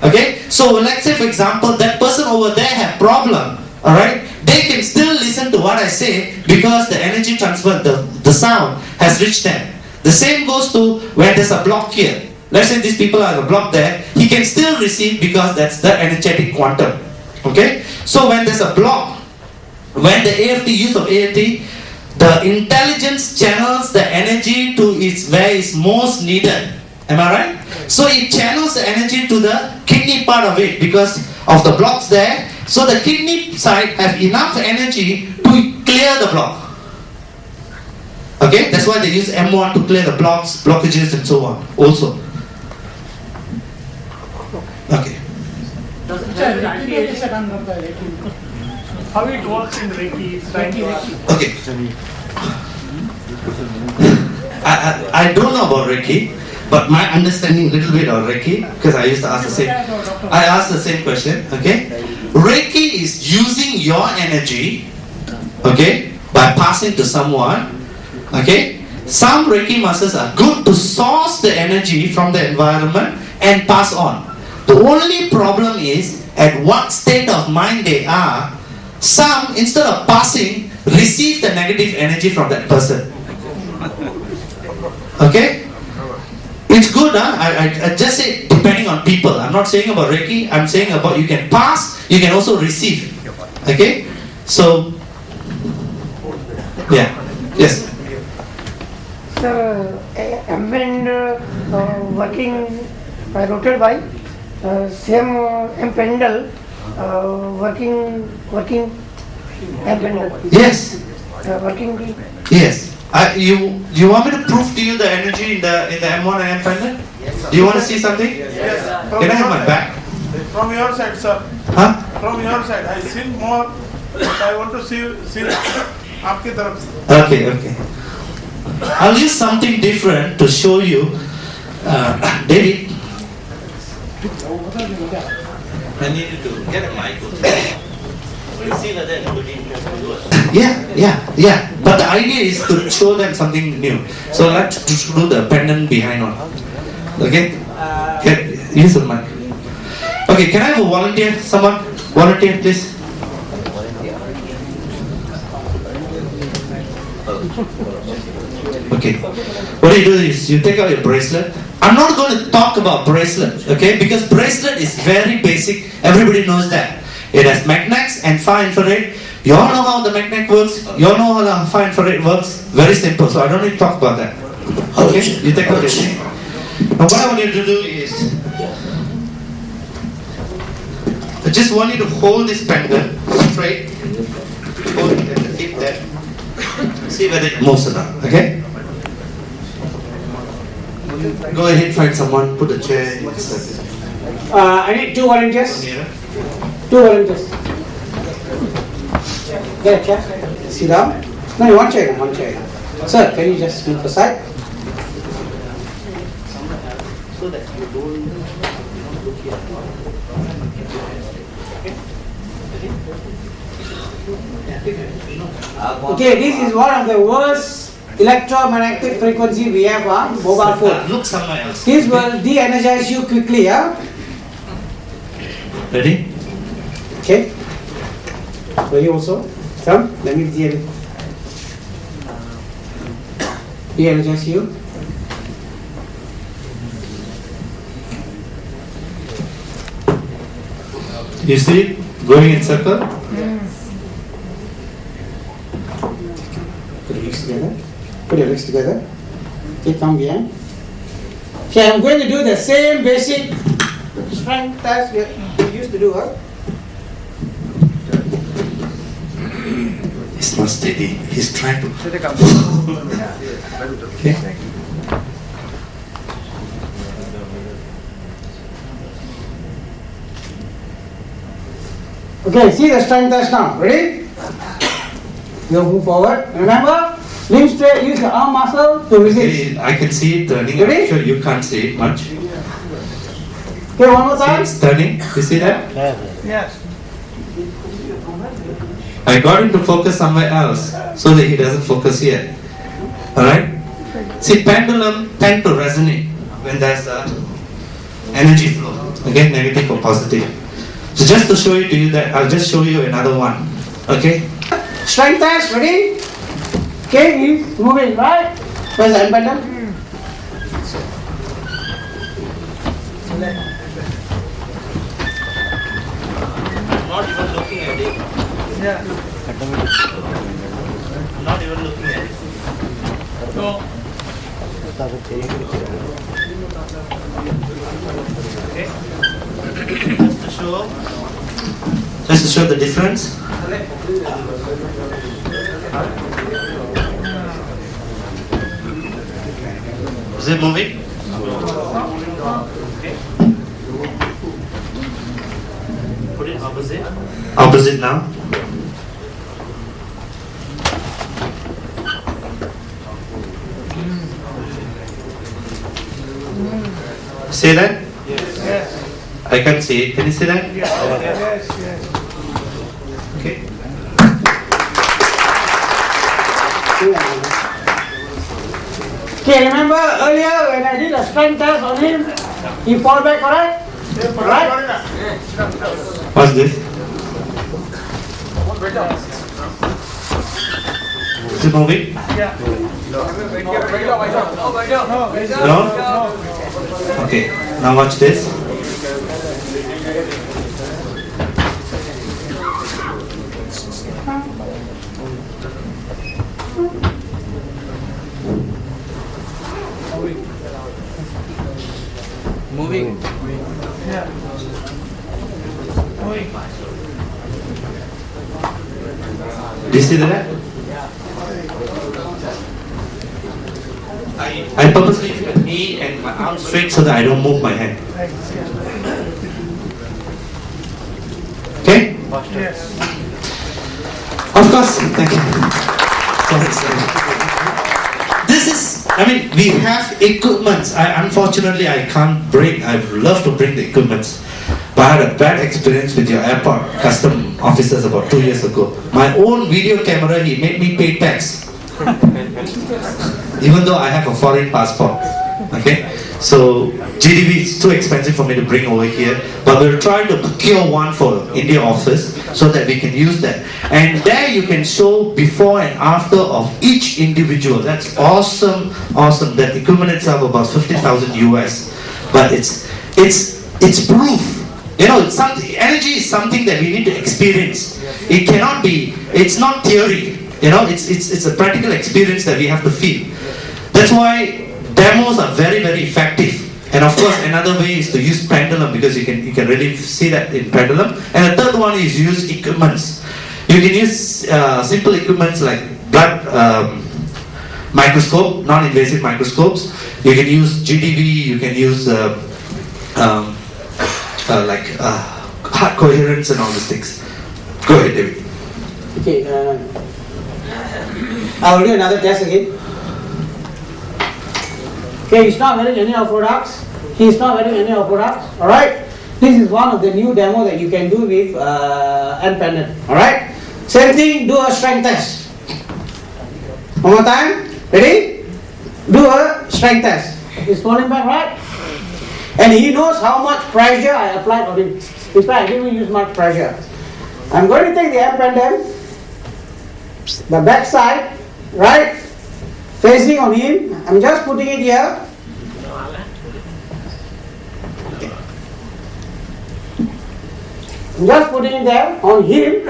Okay, so let's say for example that person over there have problem. Alright, they can still listen to what I say because the energy transfer, the sound has reached them. The same goes to when there's a block here. Let's say these people are a block there, he can still receive because that's the energetic quantum. Okay, so when there's a block, when the AFT, use of AFT, the intelligence channels the energy to where it's most needed. Am I right? So it channels the energy to the kidney part of it because of the blocks there. So the kidney side have enough energy to clear the block. Okay, that's why they use M1 to clear the blocks, blockages and so on also. Okay. How it works in Reiki? It's trying to Okay. I don't know about Reiki, but my understanding a little bit of Reiki, because I used to ask the same question, okay? Reiki is using your energy, okay, by passing to someone, okay? Some Reiki masters are good to source the energy from the environment and pass on. The only problem is at what state of mind they are. Some, instead of passing, receive the negative energy from that person. Okay? It's good, huh? I just say depending on people. I'm not saying about Reiki, I'm saying about you can pass, you can also receive. Okay? So, yeah. Yes? Sir, ambient working rotated by same pendle working pendle. Yes. Working. Yes. You want me to prove to you the energy in the M1 and M pendant? Yes, Do you want to see something? Yes. Can I have my back? From your side, sir. Huh? From your side. I seen more. But I want to see आपकी तरफ से. Okay. I'll use something different to show you. David. I need you to get a mic. We'll see whether anybody Yeah. But the idea is to show them something new. So let's do the pendant behind on. Okay? Use the mic. Okay, can I have a volunteer? Someone? Volunteer, please. Okay. What do is you take out your bracelet. I'm not going to talk about bracelet, okay? Because bracelet is very basic. Everybody knows that. It has magnets and far infrared. You all know how the magnet works. You all know how the far infrared works. Very simple. So I don't need to talk about that. Okay? You take out this thing. Now what I want you to do is, I just want you to hold this pendant straight. Hold it at the tip there. See whether it moves or not. Okay? Go ahead, find someone, put a chair. I need 2 volunteers. Here. 2 volunteers. Get a chair. Sit down. No, one chair. Sir, can you just move aside? So that you don't look here. Okay, this is one of the worst electromagnetic frequency we have on mobile phone. Look somewhere else. This will de-energize you quickly, yeah? Ready? Okay. For you also. Come, let me re-energize you. You see it going in circle? Put your legs together. Put your legs together. Okay, come behind. Okay, I'm going to do the same basic strength test we used to do, huh? He's not steady. He's trying to. Okay. Okay, see the strength test now. Ready? You move forward. Remember, lean straight, use the arm muscle to resist. Okay, I can see it turning. Ready? I'm sure you can't see it much. Okay, one more See, time. it's turning. You see that? Yes. I got him to focus somewhere else so that he doesn't focus here. Alright? See, pendulum tend to resonate when there's a energy flow. Again, negative or positive. So just to show it to you that, I'll just show you another one. Okay? Strength test, ready? Okay, he's moving, right? Where's the end button? Not even looking at it. Yeah. Not even looking at it. So, Okay? Just to show the difference. Is it moving? Okay. Put it opposite. Opposite now. See that? yes. I can see it. Can you see that? Yes. Okay. Okay, remember earlier when I did a strength test on him, he fall back, alright? Right? What's this? Is it moving? Yeah. No? Okay. Now watch this. Moving. Yeah. Moving. Do you see that? I purposely keep my knee and my arm straight so that I don't move my hand. Okay? Yes. Of course. Thank you. Sorry. This is, I mean, we have equipments. Unfortunately, I can't bring, I'd love to bring the equipments. But I had a bad experience with your airport custom officers about 2 years ago. My own video camera, he made me pay tax. Even though I have a foreign passport. Okay? So GDV is too expensive for me to bring over here. But we'll try to procure one for India office so that we can use that. And there you can show before and after of each individual. That's awesome, awesome. That equipment itself about 50,000 US. But it's proof. You know, it's something, energy is something that we need to experience. It cannot be, it's not theory. You know, it's a practical experience that we have to feel. That's why demos are very, very effective. And of course, another way is to use pendulum because you can really see that in pendulum. And the third one is use equipments. You can use simple equipments like blood microscope, non-invasive microscopes. You can use GDV. You can use heart coherence and all these things. Go ahead, David. Okay, I will do another test again. Okay, he's not wearing any of products. He's not wearing any of products. Alright? This is one of the new demo that you can do with end pendant. Alright? Same thing, do a strength test. One more time. Ready? Do a strength test. He's falling back, right? And he knows how much pressure I applied on him. In fact, I didn't even use much pressure. I'm going to take the M pendant, the back side, right, facing on him. I'm just putting it here. I'm just putting it there on him,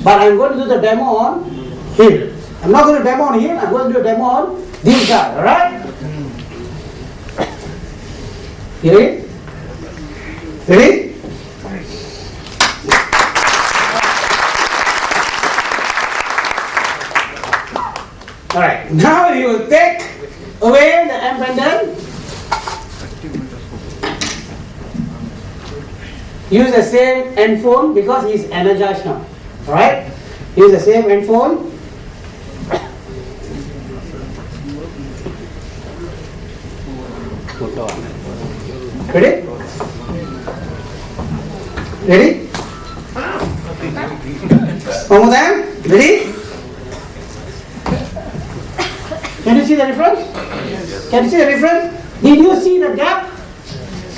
but I'm going to do the demo on him. I'm not going to demo on him, I'm going to do a demo on this guy, alright? You ready? Ready? Alright, now you take away the M pendant. Use the same end phone because he is energized now. Alright? Use the same end phone. Ready? Ready? One more time. Ready? Can you see the difference? Can you see the difference? Did you see the gap?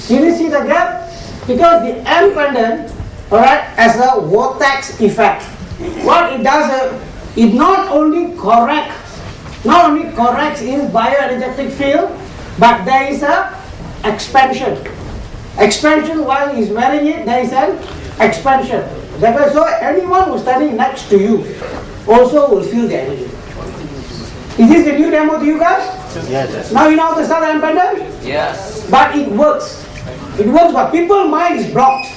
Did you see the gap? Because the M pendant, alright, has a vortex effect. What it does, it not only corrects in bioenergetic field, but there is a expansion. Expansion while he is wearing it, there is an expansion. So anyone who is standing next to you also will feel the energy. Is this a new demo to you guys? Yes. Now you know how to start the M pendant? Yes. But it works. It works, but people's mind is blocked.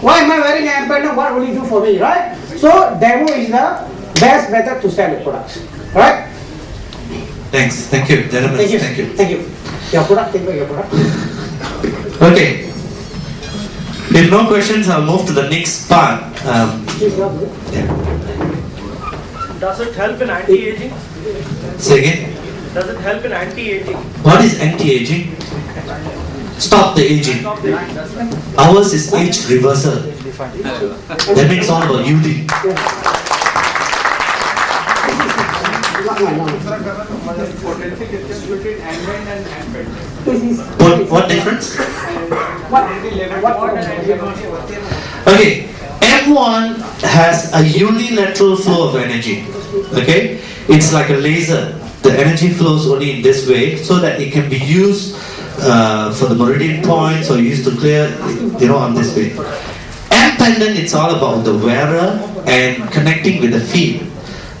Why am I wearing an M pendant? What will it do for me, right? So demo is the best method to sell the products. Alright? Thanks. Thank you, gentlemen. Thank you. Thank you. Thank you. Your product, take away your product. Okay. If no questions, I'll move to the next part. Yeah. Does it help in anti-aging? Say again. Does it help in anti-aging? What is anti-aging? Stop the aging. Ours is age reversal. That means all about youthing. Potency difference between ambient and ambient. What difference? Okay, M1 has a unilateral flow of energy. Okay, it's like a laser. The energy flows only in this way so that it can be used for the meridian points or used to clear, on this way. M pendant, it's all about the wearer and connecting with the field.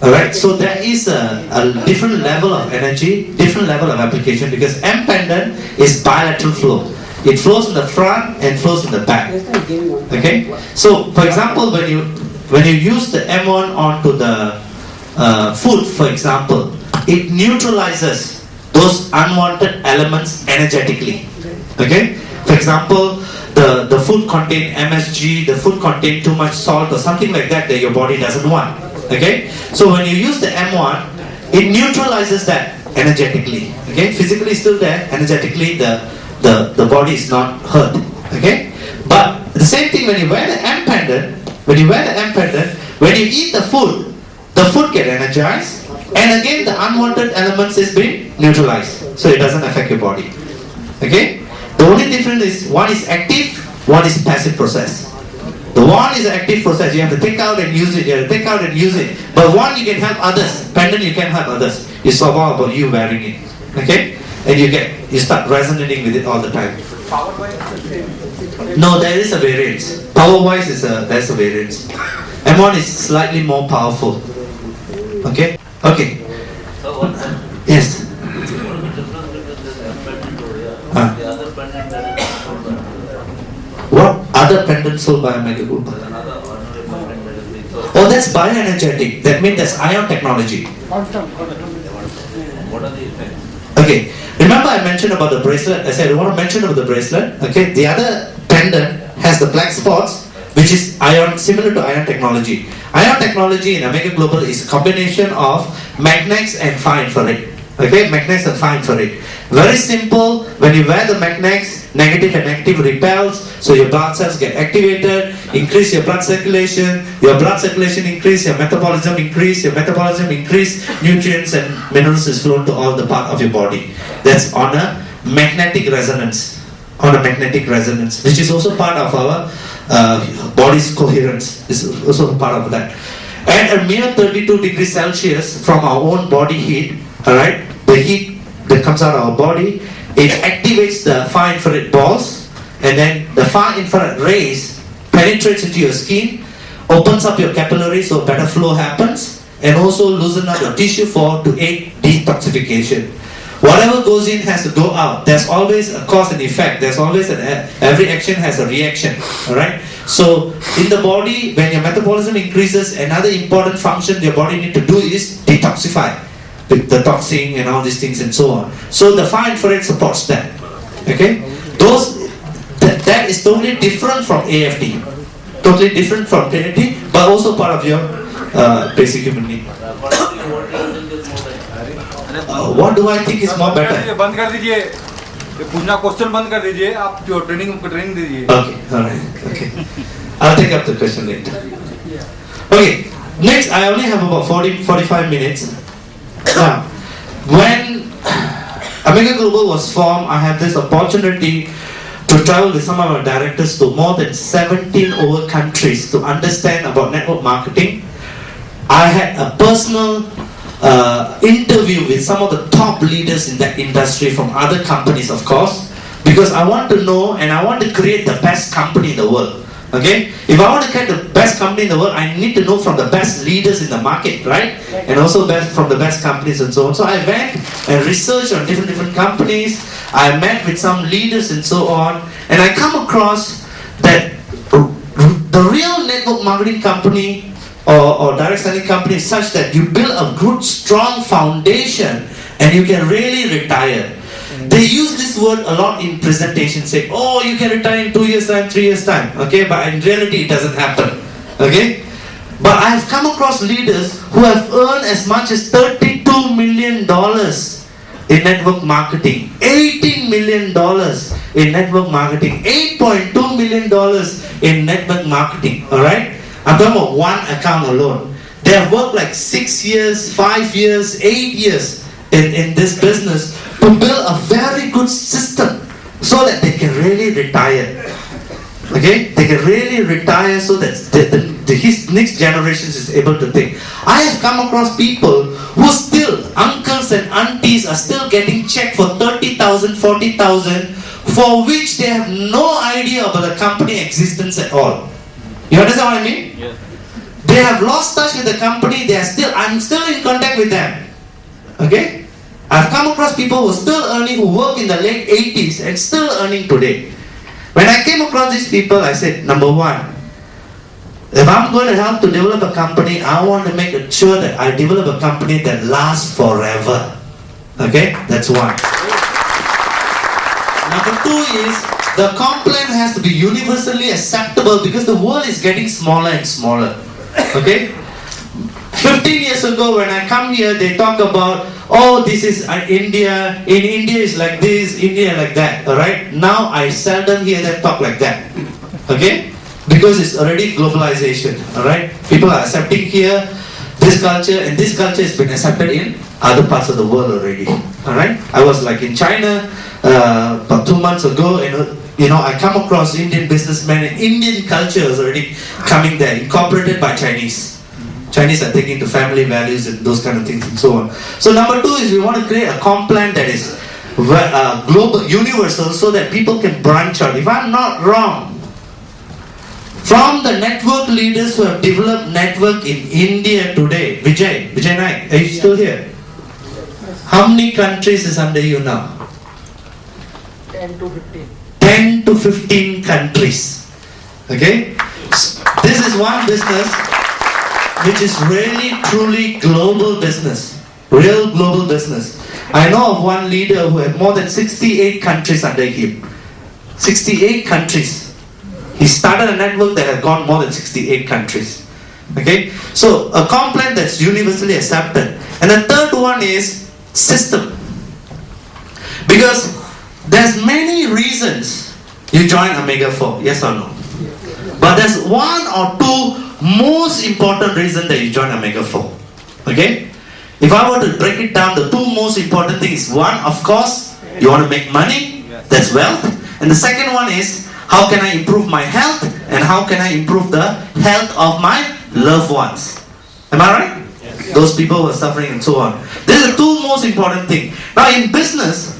Alright, so there is a different level of energy, different level of application, because M pendant is bilateral flow. It flows in the front and flows in the back. Okay, so for example, when you use the M1 onto the food, for example, it neutralizes those unwanted elements energetically. Okay, for example, the food contain MSG, the food contain too much salt or something like that your body doesn't want. Okay, so when you use the M1, it neutralizes that energetically. Okay, physically still there, energetically the body is not hurt. Okay, but the same thing when you wear the M pendant, when you eat the food get energized, and again the unwanted elements is being neutralized, so it doesn't affect your body. Okay, the only difference is one is active, one is passive process. The one is an active process, you have to take out and use it, but one you can help others, pendant you can help others. It's all about you wearing it. Okay, and you start resonating with it all the time. Power wise is the same. No, there is a variance. Power wise there's a variance. M1 is slightly more powerful. Okay? Okay. So what's that? Yes. What is the difference between this M pendant over here Huh. and the other pendant that is sold by Amega? What other pendant sold by Amega Group? There's another ordinary pendant that is being sold. Oh, that's bioenergetic. That means that's ion technology. What are the effects? Okay. Remember I mentioned about the bracelet? I said I want to mention about the bracelet. Okay. The other pendant has the black spots, which is ion, similar to ion technology. Ion technology in Amega Global is a combination of magnets and far infrared. Okay, magnets and far infrared. Very simple. When you wear the magnets, negative and negative repels, so your blood cells get activated, increase your blood circulation increase, your metabolism increase, nutrients and minerals is flown to all the part of your body. That's on a magnetic resonance, which is also part of our body's coherence is also a part of that. At a mere 32 degrees Celsius from our own body heat, alright, the heat that comes out of our body, it activates the far infrared balls, and then the far infrared rays penetrates into your skin, opens up your capillaries so better flow happens, and also loosen up your tissue to aid detoxification. Whatever goes in has to go out. There's always a cause and effect. There's always every action has a reaction. Alright? So in the body, when your metabolism increases, another important function your body need to do is detoxify with the toxin and all these things and so on. So the far infrared supports that. Okay? That is totally different from AFD. Totally different from AFD, but also part of your basic human need. What do I think is more better? बंद कर दीजिए ये पूछना question बंद कर दीजिए आप जो ट्रेनिंग दीजिए Okay, alright, okay. I'll take up the question later. Okay, next I only have about 45 minutes. Now, when Amega Global was formed, I had this opportunity to travel with some of our directors to more than 17 over countries to understand about network marketing. I had a personal interview with some of the top leaders in that industry from other companies, of course, because I want to know and I want to create the best company in the world. Okay, if I want to create the best company in the world, I need to know from the best leaders in the market, right? And also from the best companies and so on. So I went and researched on different companies. I met with some leaders and so on, and I come across that the real network marketing company or direct selling company is such that you build a good, strong foundation and you can really retire. They use this word a lot in presentations, say, oh, you can retire in 2 years time, 3 years time, okay, but in reality it doesn't happen, okay. But I have come across leaders who have earned as much as $32 million in network marketing, $18 million in network marketing, $8.2 million in network marketing, alright. I'm talking about one account alone. They have worked like 6 years, 5 years, 8 years in this business to build a very good system so that they can really retire. Okay? They can really retire so that his next generation is able to think. I have come across people who still, uncles and aunties are still getting checked for 30,000, 40,000 for which they have no idea about the company existence at all. You understand what I mean? Yes. They have lost touch with the company. I'm still in contact with them. Okay? I've come across people who are still earning, who work in the late 80s and still earning today. When I came across these people, I said, number one, if I'm going to help to develop a company, I want to make sure that I develop a company that lasts forever. Okay? That's one. Number two is, the complaint has to be universally acceptable because the world is getting smaller and smaller. Okay? 15 years ago when I come here, they talk about, oh, this is India, in India is like this, India like that, alright? Now I seldom hear them talk like that, okay? Because it's already globalization, alright? People are accepting here this culture, and this culture has been accepted in other parts of the world already, alright? I was like in China about 2 months ago, and I come across Indian businessmen, and Indian culture is already coming there, incorporated by Chinese. Chinese are taking to family values and those kind of things and so on. So number two is we want to create a complaint that is global, universal, so that people can branch out. If I'm not wrong, from the network leaders who have developed network in India today, Vijay Naik, are you still here? How many countries is under you now? 10 to 15. 10 to 15 countries. Okay? This is one business which is really, truly global business. Real global business. I know of one leader who had more than 68 countries under him. 68 countries. He started a network that has gone more than 68 countries. Okay? So, a complaint that's universally accepted. And the third one is system. Because there's many reasons you join Amega for, yes or no? But there's one or two most important reasons that you join Amega for. Okay? If I were to break it down, the two most important things, one, of course, you want to make money, that's wealth. And the second one is, How can I improve my health? And how can I improve the health of my loved ones? Am I right? Yes. Those people who are suffering and so on. These are the two most important things. Now in business,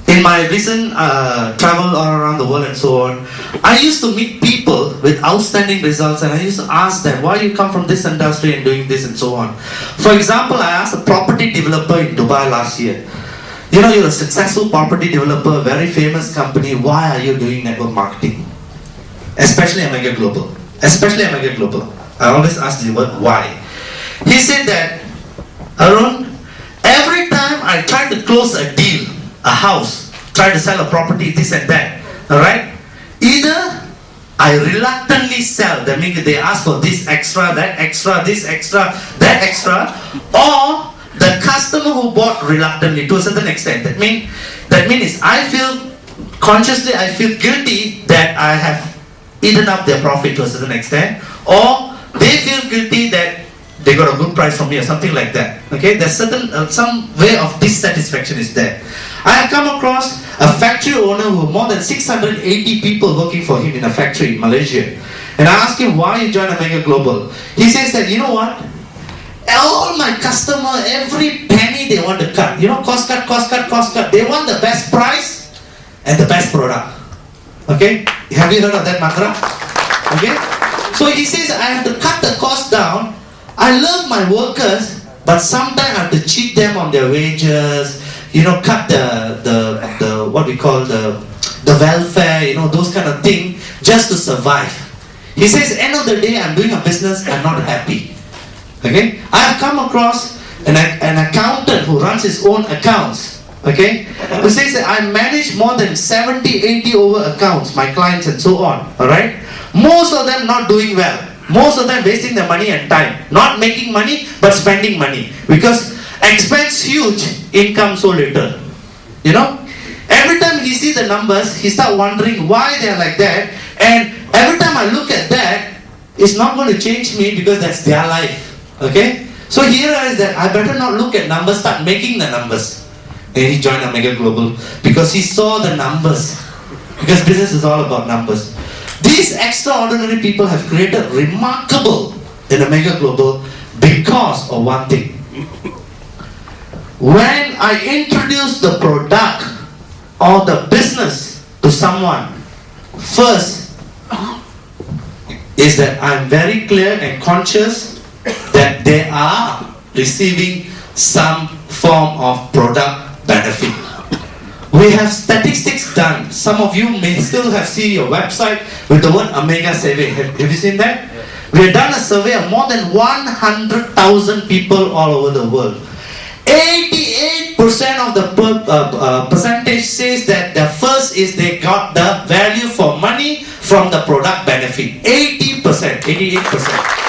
in my recent travel all around the world and so on, I used to meet people with outstanding results, and I used to ask them, why you come from this industry and doing this and so on. For example, I asked a property developer in Dubai last year, you know, you're a successful property developer, very famous company, why are you doing network marketing? Especially Amega Global. Especially Amega Global. I always ask the word why. He said that, Arun, every time I try to close a deal, a house, try to sell a property, this and that, alright? Either I reluctantly sell, that means they ask for this extra, that extra, this extra, that extra, or the customer who bought reluctantly to a certain extent. That means I feel, consciously I feel guilty that I have eaten up their profit to a certain extent, or they feel guilty that they got a good price from me or something like that. Okay, there's certain some way of dissatisfaction is there. I have come across a factory owner who more than 680 people working for him in a factory in Malaysia, and I asked him why you joined Amega Global. He says that, you know what, all my customer, every penny they want to cut. You know, cost cut, cost cut, cost cut. They want the best price and the best product. Okay, have you heard of that mantra? Okay, so he says I have to cut the cost down. I love my workers, but sometimes I have to cheat them on their wages, you know, cut the what we call the welfare, you know, those kind of things, just to survive. He says, end of the day, I'm doing a business, I'm not happy. Okay, I have come across an accountant who runs his own accounts, okay, who says that I manage more than 70, 80 over accounts, my clients and so on, alright. Most of them not doing well. Most of them wasting their money and time. Not making money, but spending money. Because expense huge, income so little. You know? Every time he sees the numbers, he starts wondering why they are like that. And every time I look at that, it's not going to change me because that's their life. Okay? So he realized that I better not look at numbers, start making the numbers. And he joined Amega Global because he saw the numbers. Because business is all about numbers. These extraordinary people have created remarkable in Amega Global because of one thing. When I introduce the product or the business to someone, first is that I'm very clear and conscious that they are receiving some form of product benefit. We have statistics done. Some of you may still have seen your website with the word Amega survey. Have you seen that? We have done a survey of more than 100,000 people all over the world. 88% of the percentage says that the first is they got the value for money from the product benefit. 80%, 88%.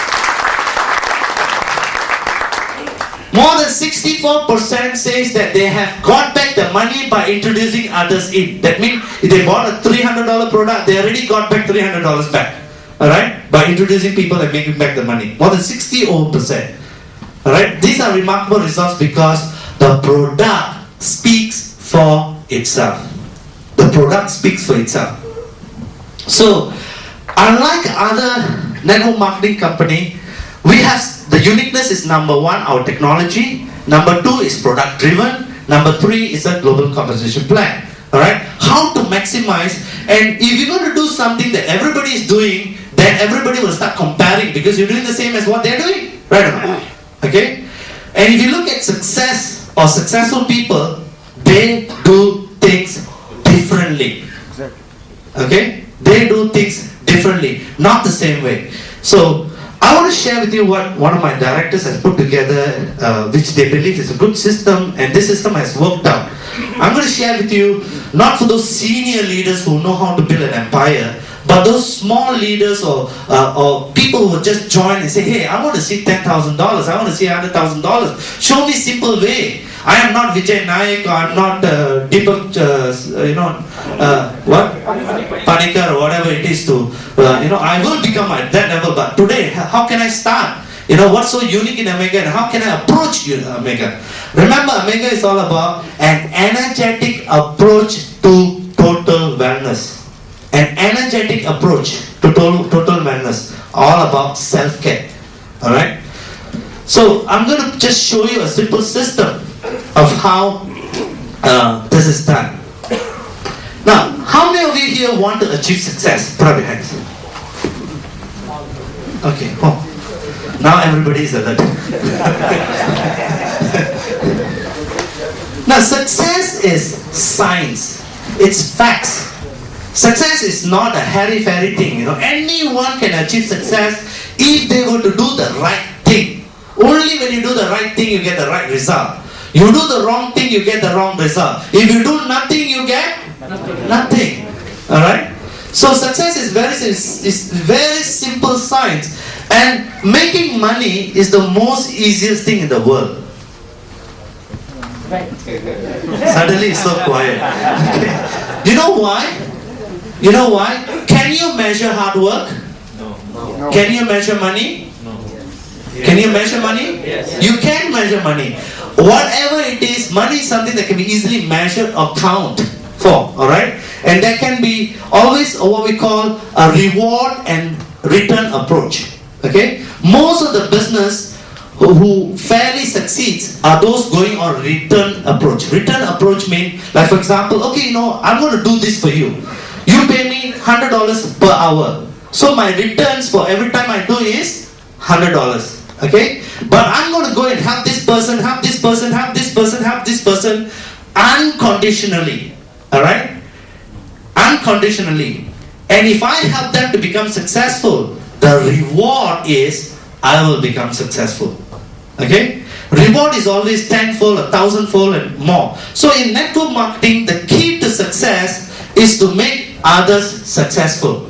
More than 64% says that they have got back the money by introducing others in. That means if they bought a $300 product, they already got back $300 back. Alright? By introducing people and making back the money. More than 60%. Alright? These are remarkable results because the product speaks for itself. The product speaks for itself. So, unlike other network marketing company, we have the uniqueness is number one, our technology. Number two is product driven. Number three is a global compensation plan. Alright? How to maximize, and if you're going to do something that everybody is doing, then everybody will start comparing because you're doing the same as what they're doing. Right or not? Okay? And if you look at success or successful people, they do things differently. Okay? They do things differently, not the same way. So, I want to share with you what one of my directors has put together, which they believe is a good system, and this system has worked out. I'm going to share with you, not for those senior leaders who know how to build an empire, but those small leaders or people who just join and say, hey, I want to see $10,000, I want to see $100,000. Show me simple way. I am not Vijay Nayak, or I'm not Deepak, Panikar or whatever it is to, I will become at that level, but today, how can I start? What's so unique in Amega and how can I approach Amega? Remember, Amega is all about an energetic approach to wellness, an energetic approach to total wellness, all about self-care. All right. So I'm going to just show you a simple system of how this is done. Now, how many of you here want to achieve success? Put up your hands. Okay. Oh. Now everybody is alert. Now, success is science. It's facts. Success is not a hairy-fairy thing. Anyone can achieve success if they were to do the right thing. Only when you do the right thing, you get the right result. You do the wrong thing, you get the wrong result. If you do nothing, you get nothing. All right. So success is very simple science, and making money is the most easiest thing in the world. Suddenly it's so quiet. You know why? You know why? Can you measure hard work? No. Can you measure money? No. Can you measure money? Yes. You can measure money. Whatever it is, money is something that can be easily measured or count for, alright? And that can be always what we call a reward and return approach. Okay? Most of the business who fairly succeeds are those going on return approach. Return approach means, like for example, okay, I'm going to do this for you. You pay me $100 per hour. So my returns for every time I do is $100. Okay? But I'm going to go and help this person, help this person, help this person, help this person unconditionally. Alright? Unconditionally. And if I help them to become successful, the reward is I will become successful. Okay? Reward is always tenfold, 1,000-fold and more. So in network marketing, the key to success is to make others successful.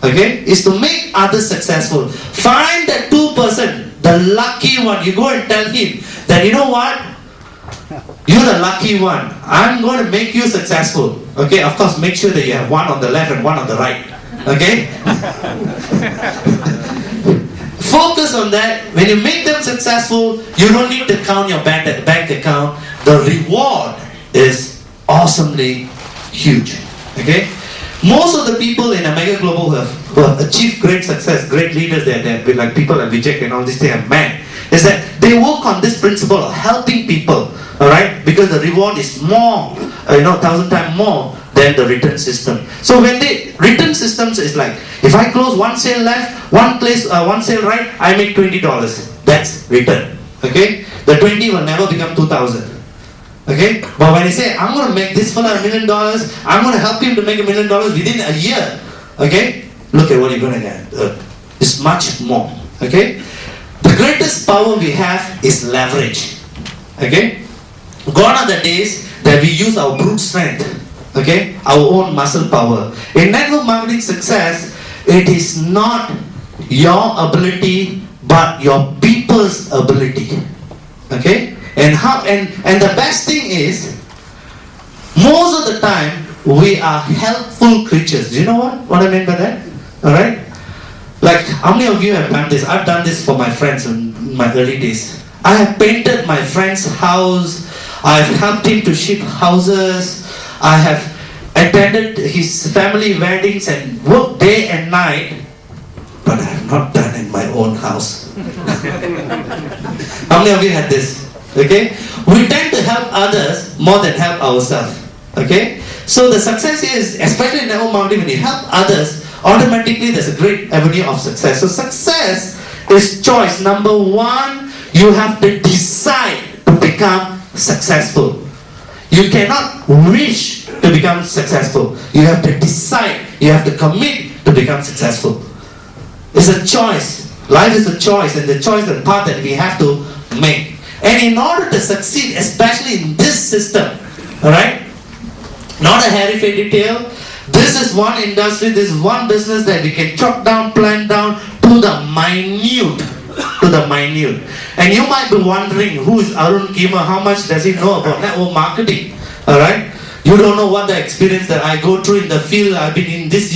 Okay? Is to make others successful. Find that 2%, the lucky one. You go and tell him that, you know what? You're the lucky one. I'm going to make you successful. Okay? Of course, make sure that you have one on the left and one on the right. Okay? Focus on that. When you make them successful, you don't need to count your bank account. The reward is awesomely huge. Okay? Most of the people in Amega Global who have achieved great success, great leaders, they're like people like Vijay and all these things, man, is that they work on this principle of helping people. Alright? Because the reward is more, 1,000 times more than the return system. So when the return systems is like, if I close one sale left, one sale right, I make $20. That's return. Okay? The 20 will never become 2,000. Okay? But when I say, I'm going to make this fella $1 million, I'm going to help him to make $1 million within a year. Okay? Look at what you're going to get. It's much more. Okay? The greatest power we have is leverage. Okay? Gone are the days that we use our brute strength. Okay? Our own muscle power. In network marketing success, it is not your ability, but your people's ability. Okay? And the best thing is, most of the time, we are helpful creatures. Do you know what I mean by that? Alright? Like, how many of you have done this? I've done this for my friends in my early days. I have painted my friend's house. I've helped him to ship houses. I have attended his family weddings and worked day and night. But I have not done in my own house. How many of you had this? Okay? We tend to help others more than help ourselves. Okay? So the success is, especially in network marketing, when you help others, automatically there's a great avenue of success. So success is choice. Number one, you have to decide to become successful. You cannot wish to become successful. You have to decide. You have to commit to become successful. It's a choice. Life is a choice, and the choice and path that we have to make. And in order to succeed, especially in this system, alright? Not a hairy-fairy tale. This is one industry, this is one business that we can chop down, plan down to the minute. And you might be wondering, who is Arun Khemar? How much does he know about network marketing? Alright? You don't know what the experience that I go through in the field. I've been in this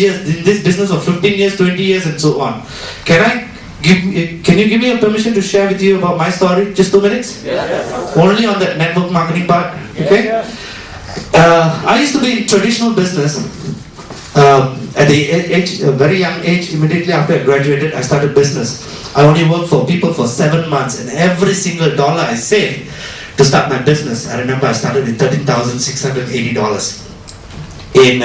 business for 15 years, 20 years and so on. Can you give me a permission to share with you about my story? Just 2 minutes? Yes. Only on the network marketing part. Okay? I used to be in traditional business. At the age, a very young age, immediately after I graduated, I started business. I only worked for people for 7 months, and every single dollar I saved to start my business, I remember I started with $13,680 in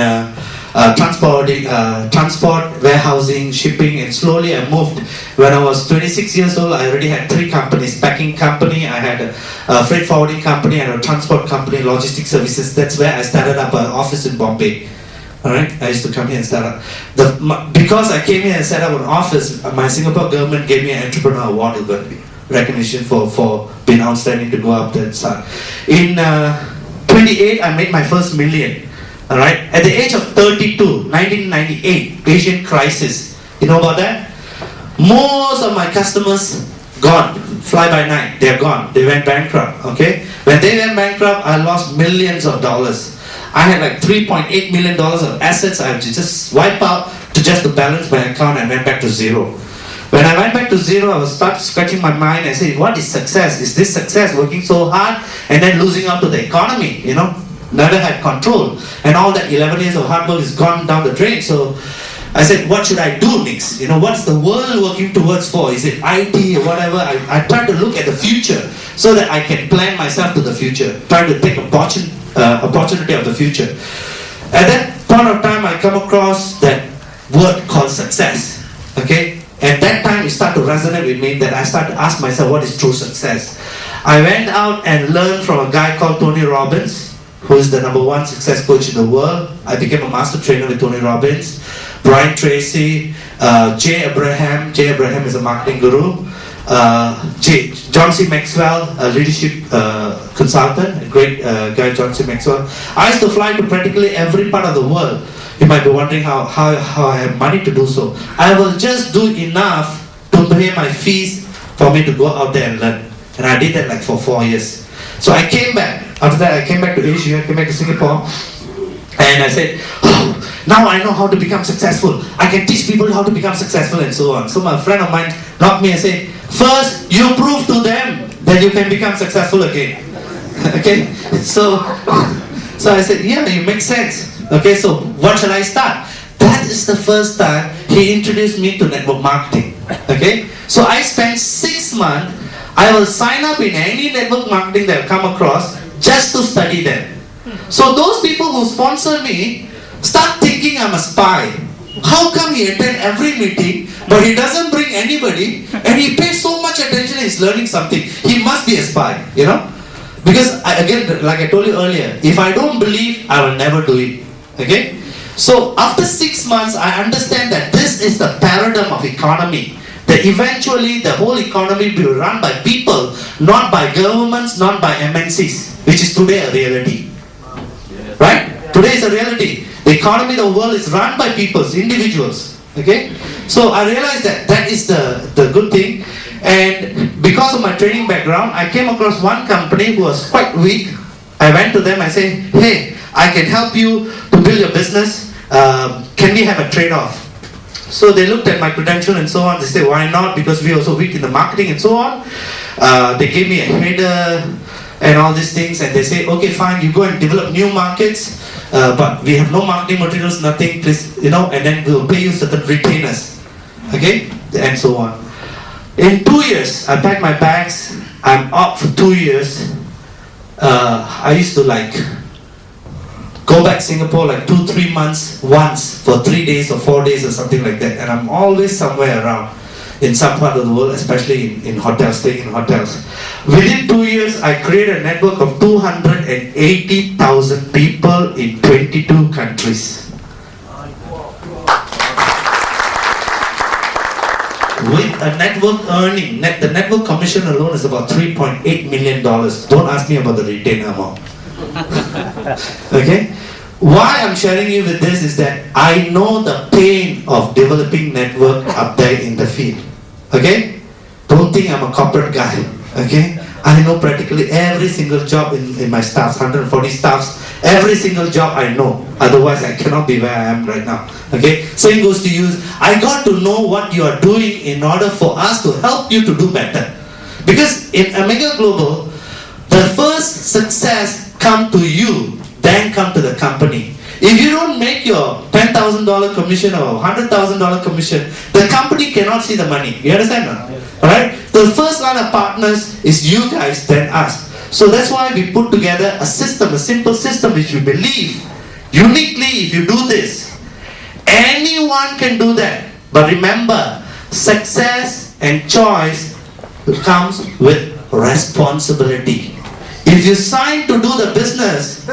transport, warehousing, shipping, and slowly I moved. When I was 26 years old, I already had 3 companies: packing company, I had a freight forwarding company, and a transport company, logistics services. That's where I started up an office in Bombay. Alright, I used to come here and start up. Because I came here and set up an office, my Singapore government gave me an entrepreneur award, recognition for being outstanding to go up there and start. In 28, I made my first million. Alright, at the age of 32, 1998, Asian crisis. You know about that? Most of my customers gone, fly by night. They're gone. They went bankrupt. Okay, when they went bankrupt, I lost millions of dollars. I had like $3.8 million of assets I had to just wipe out just to balance my account, and went back to zero. When I went back to zero, I was start scratching my mind and saying, what is success? Is this success? Working so hard and then losing out to the economy, you know? Never had control. And all that 11 years of hard work is gone down the drain. So I said, what should I do next? You know, what's the world working towards for? Is it IT or whatever? I try to look at the future so that I can plan myself to the future. Try to take opportunity of the future. At that point of time, I come across that word called success. Okay? And that time it started to resonate with me, that I started to ask myself, what is true success? I went out and learned from a guy called Tony Robbins, who is the #1 success coach in the world. I became a master trainer with Tony Robbins. Brian Tracy, Jay Abraham. Jay Abraham is a marketing guru. John C. Maxwell, a leadership consultant, a great guy, John C. Maxwell. I used to fly to practically every part of the world. You might be wondering how I have money to do so. I will just do enough to pay my fees for me to go out there and learn. And I did that like for 4 years. So I came back. After that, I came back to Asia, I came back to Singapore. And I said, oh, now I know how to become successful. I can teach people how to become successful and so on. So my friend of mine knocked me and said, first, you prove to them that you can become successful again. Okay? So I said, yeah, it makes sense. Okay, so what shall I start? That is the first time he introduced me to network marketing. Okay? So I spent 6 months. I will sign up in any network marketing that I come across just to study them. So those people who sponsor me start thinking I'm a spy. How come he attend every meeting but he doesn't bring anybody and he pays so much attention, he's learning something? He must be a spy, you know? Because again, like I told you earlier, if I don't believe, I will never do it. Okay? So after 6 months, I understand that this is the paradigm of economy. That eventually the whole economy will be run by people, not by governments, not by MNCs, which is today a reality. Right? Today is a reality. The economy of the world is run by people, individuals. Okay? So I realized that that is the good thing. And because of my training background, I came across one company who was quite weak. I went to them, I said, hey, I can help you to build your business. Can we have a trade-off? So they looked at my credential and so on. They said, why not? Because we are also weak in the marketing and so on. They gave me a header and all these things, and they say, okay, fine, you go and develop new markets, but we have no marketing materials, nothing, please, you know, and then we'll pay you certain retainers, okay, and so on. In 2 years, I packed my bags. I'm up for 2 years. I used to like go back Singapore like 2-3 months once for 3 days or 4 days or something like that, and I'm always somewhere around in some part of the world, especially in hotels, staying in hotels. Within 2 years, I created a network of 280,000 people in 22 countries. With a network earning, the network commission alone is about $3.8 million. Don't ask me about the retainer amount. Okay? Why I'm sharing you with this is that I know the pain of developing network up there in the field. Okay? Don't think I'm a corporate guy. Okay? I know practically every single job in my staffs, 140 staffs, every single job I know. Otherwise I cannot be where I am right now. Okay? Same goes to you. I got to know what you are doing in order for us to help you to do better. Because in Amega Global, the first success come to you then come to the company. If you don't make your $10,000 commission or $100,000 commission, the company cannot see the money. You understand? Alright? The first line of partners is you guys, then us. So that's why we put together a system, a simple system which we believe uniquely if you do this, anyone can do that. But remember, success and choice comes with responsibility. If you sign to do the business,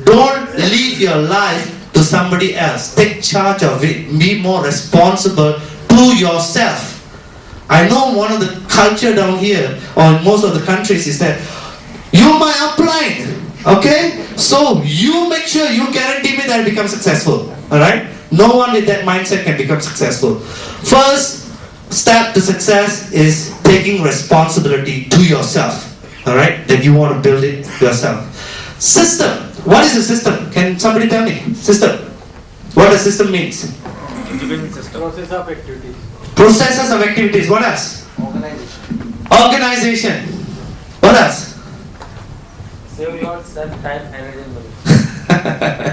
don't leave your life to somebody else. Take charge of it. Be more responsible to yourself. I know one of the culture down here, or in most of the countries, is that you my upline, okay? So you make sure you guarantee me that I become successful, alright? No one with that mindset can become successful. First step to success is taking responsibility to yourself, alright? That you want to build it yourself. System. What is a system? Can somebody tell me? System. What a system means? Education system. Process of activities. Processes of activities. What else? Organization. What else? Save yourself time, energy, and money.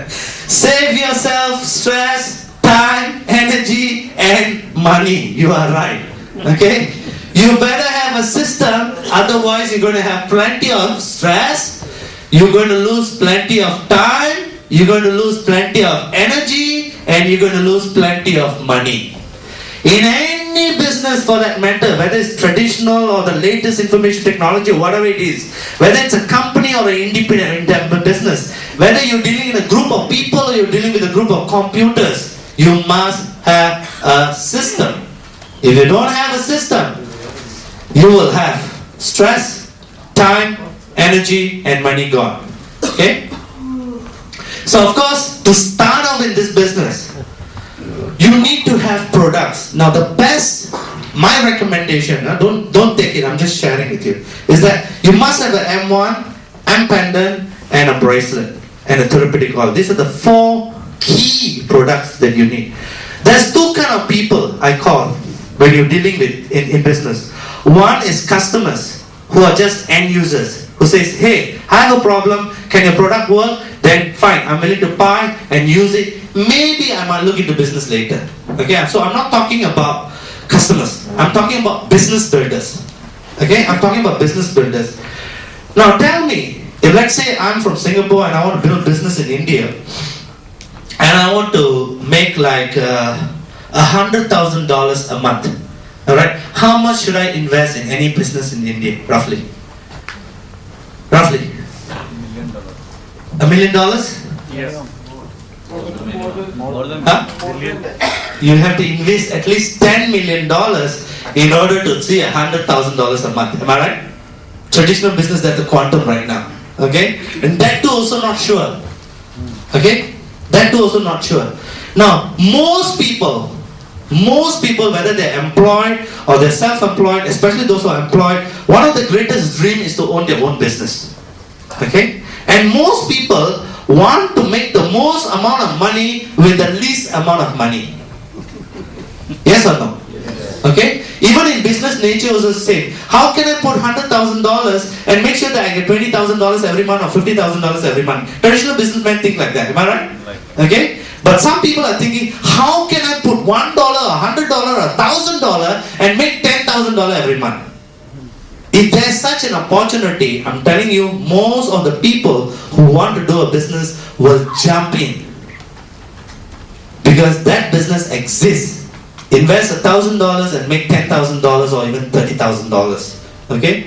Save yourself stress, time, energy, and money. You are right. Okay? You better have a system, otherwise you're going to have plenty of stress, you're going to lose plenty of time, you're going to lose plenty of energy, and you're going to lose plenty of money. In any business for that matter, whether it's traditional or the latest information technology or whatever it is, whether it's a company or an independent business, whether you're dealing in a group of people or you're dealing with a group of computers, you must have a system. If you don't have a system, you will have stress, time, energy, and money gone. Okay? So of course, to start off in this business, you need to have products. Now the best, my recommendation, don't take it, I'm just sharing with you, is that you must have an M1, M pendant, and a bracelet, and a therapeutic oil. These are the 4 key products that you need. There's 2 kind of people I call when you're dealing with in business. One is customers who are just end users, who says, hey, I have a problem, can your product work? Then fine, I'm willing to buy and use it. Maybe I might look into business later. Okay, so I'm not talking about customers. I'm talking about business builders. Okay, I'm talking about business builders. Now tell me, if let's say I'm from Singapore and I want to build business in India, and I want to make like $100,000 a month. Alright, how much should I invest in any business in India, roughly? Roughly? $1 million? Yes. More than Huh? million. You have to invest at least $10 million in order to see $100,000 a month. Am I right? Traditional business, that's the quantum right now. Okay? And that too also not sure. Okay? That too also not sure. Now, most people, whether they're employed or they're self-employed, especially those who are employed, one of the greatest dreams is to own their own business. Okay? And most people want to make the most amount of money with the least amount of money. Yes or no? Yes. Okay? Even in business nature also the same. How can I put $100,000 and make sure that I get $20,000 every month or $50,000 every month? Traditional businessmen think like that. Am I right? Okay? But some people are thinking, how can I put $1, $100, $1,000 and make $10,000 every month? If there's such an opportunity, I'm telling you, most of the people who want to do a business will jump in. Because that business exists. Invest $1,000 and make $10,000 or even $30,000. Okay?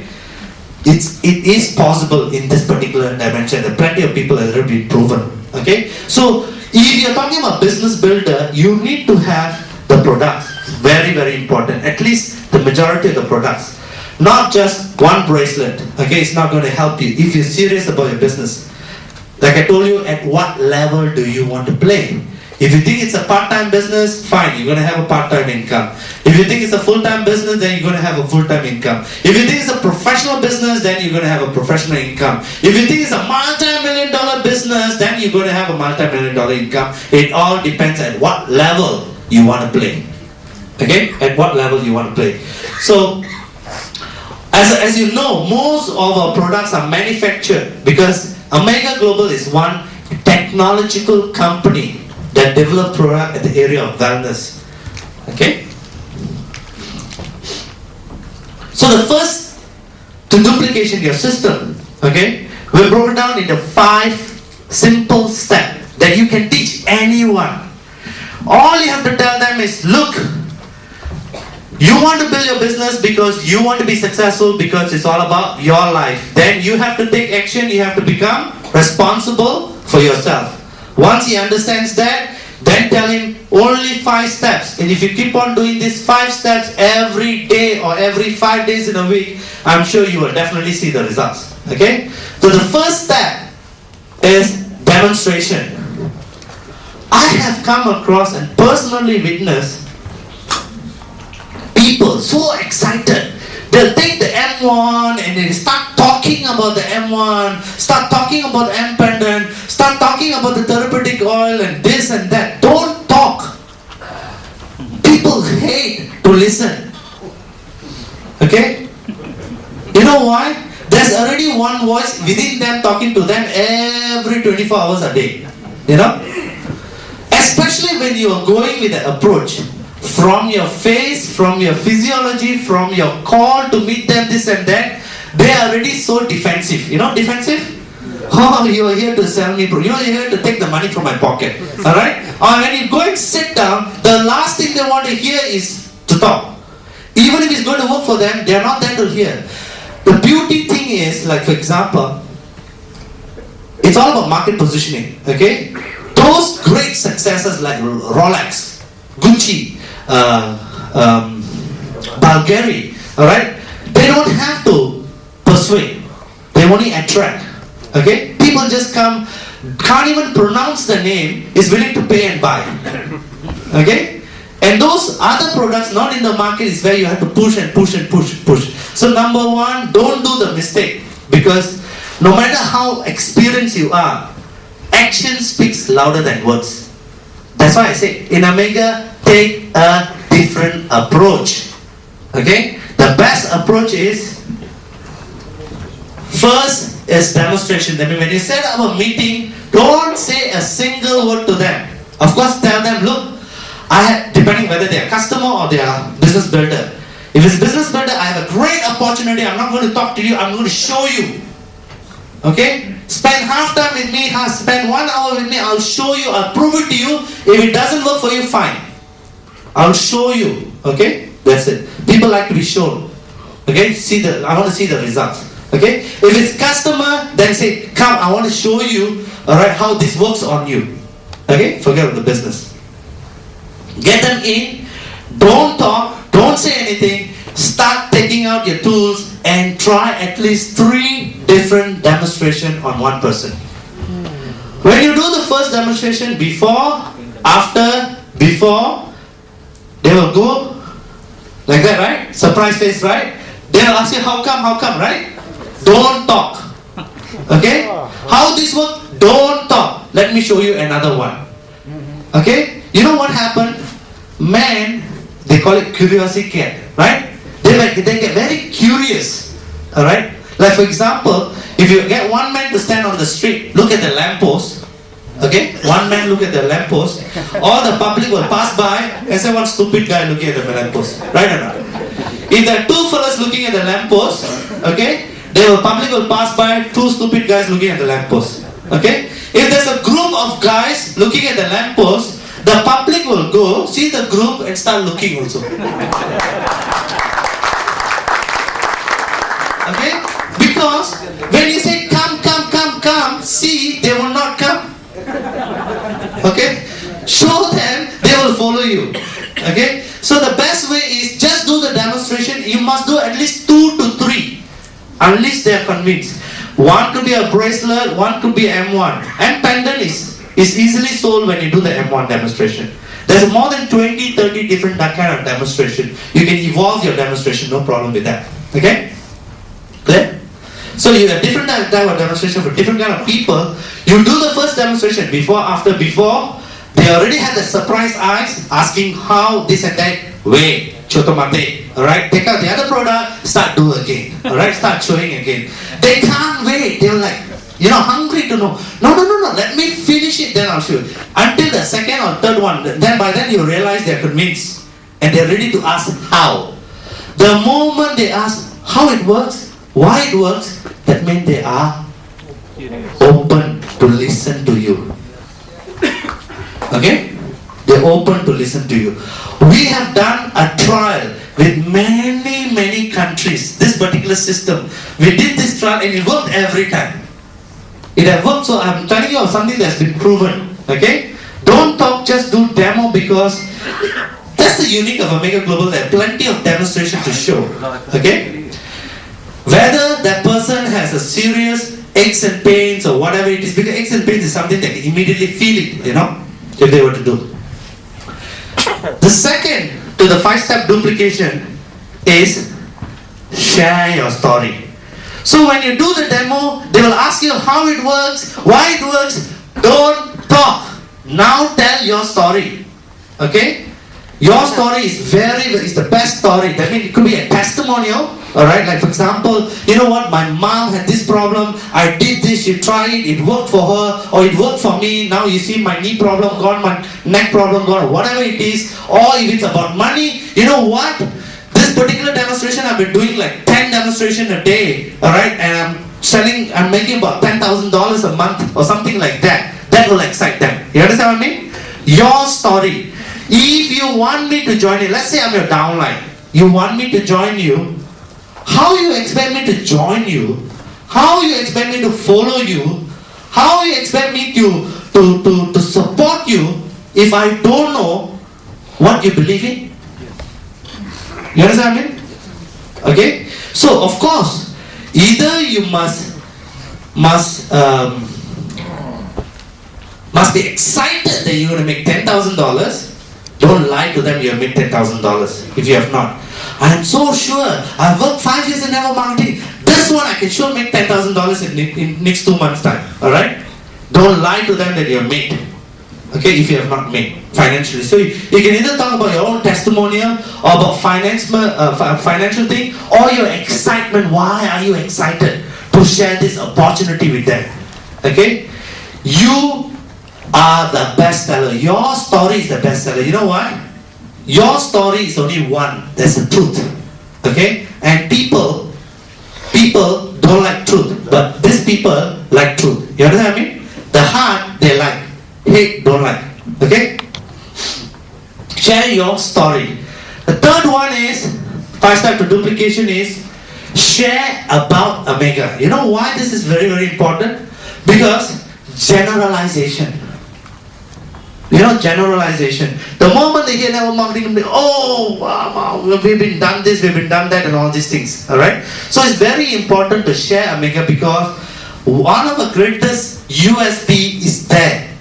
It is possible in this particular dimension. There are plenty of people that have been proven. Okay? So, if you're talking about business builder, you need to have the products. Very, very important. At least the majority of the products. Not just one bracelet. Okay, it's not going to help you. If you're serious about your business, like I told you, at what level do you want to play? If you think it's a part-time business, fine, you're going to have a part-time income. If you think it's a full-time business, then you're going to have a full-time income. If you think it's a professional business, then you're going to have a professional income. If you think it's a multi-million-dollar business, then you're going to have a multi-million-dollar income. It all depends at what level you want to play. Okay? At what level you want to play. So, as you know, most of our products are manufactured because Amega Global is one technological company that develop product at the area of wellness. Okay? So the first to duplication your system, okay, we broke it down into 5 simple steps that you can teach anyone. All you have to tell them is, look, you want to build your business because you want to be successful, because it's all about your life. Then you have to take action, you have to become responsible for yourself. Once he understands that, then tell him only 5 steps. And if you keep on doing these 5 steps every day or every 5 days in a week, I'm sure you will definitely see the results. Okay? So the first step is demonstration. I have come across and personally witnessed people so excited. They'll take the M1 and they start talking about the M1, start talking about M pendant, start talking about the therapeutic oil and this and that. Don't talk. People hate to listen. Okay? You know why? There's already one voice within them talking to them every 24 hours a day. You know? Especially when you are going with an approach from your face, from your physiology, from your call to meet them, this and that, they are already so defensive. You know defensive? Oh, you are here to sell me, bro. You are here to take the money from my pocket. Alright? Or when you go and sit down, the last thing they want to hear is to talk. Even if it's going to work for them, they are not there to hear. The beauty thing is, like for example, it's all about market positioning. Okay? Those great successes like Rolex, Gucci, Bulgari, alright? They don't have to persuade. They only attract. Okay? People just come, can't even pronounce the name, is willing to pay and buy. Okay? And those other products not in the market is where you have to push and push and push. So number 1, don't do the mistake, because no matter how experienced you are, action speaks louder than words. That's why I say in Amega, take a different approach. Okay? The best approach is, first is demonstration. I mean, when you set up a meeting, don't say a single word to them. Of course, tell them, look, depending whether they are customer or they are business builder. If it's business builder, I have a great opportunity. I'm not going to talk to you. I'm going to show you. Okay? Spend half time with me, spend 1 hour with me, I'll show you, I'll prove it to you. If it doesn't work for you, fine. I'll show you. Okay? That's it. People like to be shown. Okay? I want to see the results. Okay? If it's customer, then say, come, I want to show you, alright, how this works on you. Okay? Forget about the business. Get them in, don't talk, don't say anything, start taking out your tools and try at least 3 different demonstrations on one person. When you do the first demonstration, before, after, before, they will go like that, right? Surprise face, right? They will ask you, how come, right? Don't talk. Okay? How this works? Don't talk. Let me show you another one. Okay? You know what happened? Man, they call it curiosity cat, right? They get very curious, alright? Like for example, if you get one man to stand on the street, look at the lamppost, okay? One man look at the lamppost, all the public will pass by and say, one stupid guy looking at the lamppost, right or not? If there are 2 fellas looking at the lamppost, okay? The public will pass by, 2 stupid guys looking at the lamppost, okay? If there's a group of guys looking at the lamppost, the public will go, see the group and start looking also. Okay? Because when you say come, see, they will not come. Okay? Show them, they will follow you. Okay? So the best way is just do the demonstration. You must do at least 2 to 3. Unless they are convinced. One could be a bracelet, one could be M1. And pendant is easily sold when you do the M1 demonstration. There's more than 20, 30 different that kind of demonstration. You can evolve your demonstration, no problem with that. Okay? Clear? So you have different type of demonstration for different kind of people. You do the first demonstration before, after, before. They already have the surprise eyes asking how this and that way. Chotomate. Alright? Take out the other product, start do again. Alright? Start showing again. They can't wait. They're like, hungry to know. No, let me finish it, then I'll show you. Until the second or third one, then by then you realize they're convinced and they're ready to ask how. The moment they ask how it works, why it works, that means they are open to listen to you. Okay? They're open to listen to you. We have done a trial with many countries, this particular system. We did this trial and it worked every time. It has worked, so I'm telling you of something that's been proven. Okay? Don't talk, just do demo, because that's the unique of Amega Global. There are plenty of demonstration to show. Okay? Whether that person has a serious aches and pains or whatever it is, because aches and pains is something they can immediately feel it, if they were to do. The second to the 5-step duplication is share your story. So when you do the demo, they will ask you how it works, why it works. Don't talk. Now tell your story. Okay? Your story is is the best story. That means it could be a testimonial. Alright, like for example, you know what, my mom had this problem, I did this, she tried it worked for her, or it worked for me, now you see my knee problem gone, my neck problem gone, whatever it is. Or if it's about money, you know what, this particular demonstration I've been doing like 10 demonstrations a day, alright, and I'm making about $10,000 a month or something like that. That will excite them. You understand what I mean? Your story. If you want me to join you, let's say I'm your downline, you want me to join you, how you expect me to join you? How you expect me to follow you? How you expect me to support you if I don't know what you believe in? You understand what I mean? Okay? So of course, either you must be excited that you're going to make $10,000. Don't lie to them you have made $10,000 if you have not. I am so sure. I've worked 5 years in network marketing. This one I can sure make $10,000 in next 2 months time. Alright? Don't lie to them that you have made. Okay, if you have not made financially. So you can either talk about your own testimonial or about financial thing, or your excitement. Why are you excited to share this opportunity with them? Okay? You are the best seller. Your story is the best seller. You know what? Your story is only one. There's a truth. Okay? And people don't like truth. But these people like truth. You understand what I mean? The heart, they like. Hate, don't like. Okay? Share your story. The third one is, 5-step to duplication is, share about Amega. You know why this is very important? Because generalization. Generalization. The moment they hear network marketing, they wow, we've been done this, we've been done that, and all these things. Alright? So it's very important to share Amega, because one of the greatest USP is there.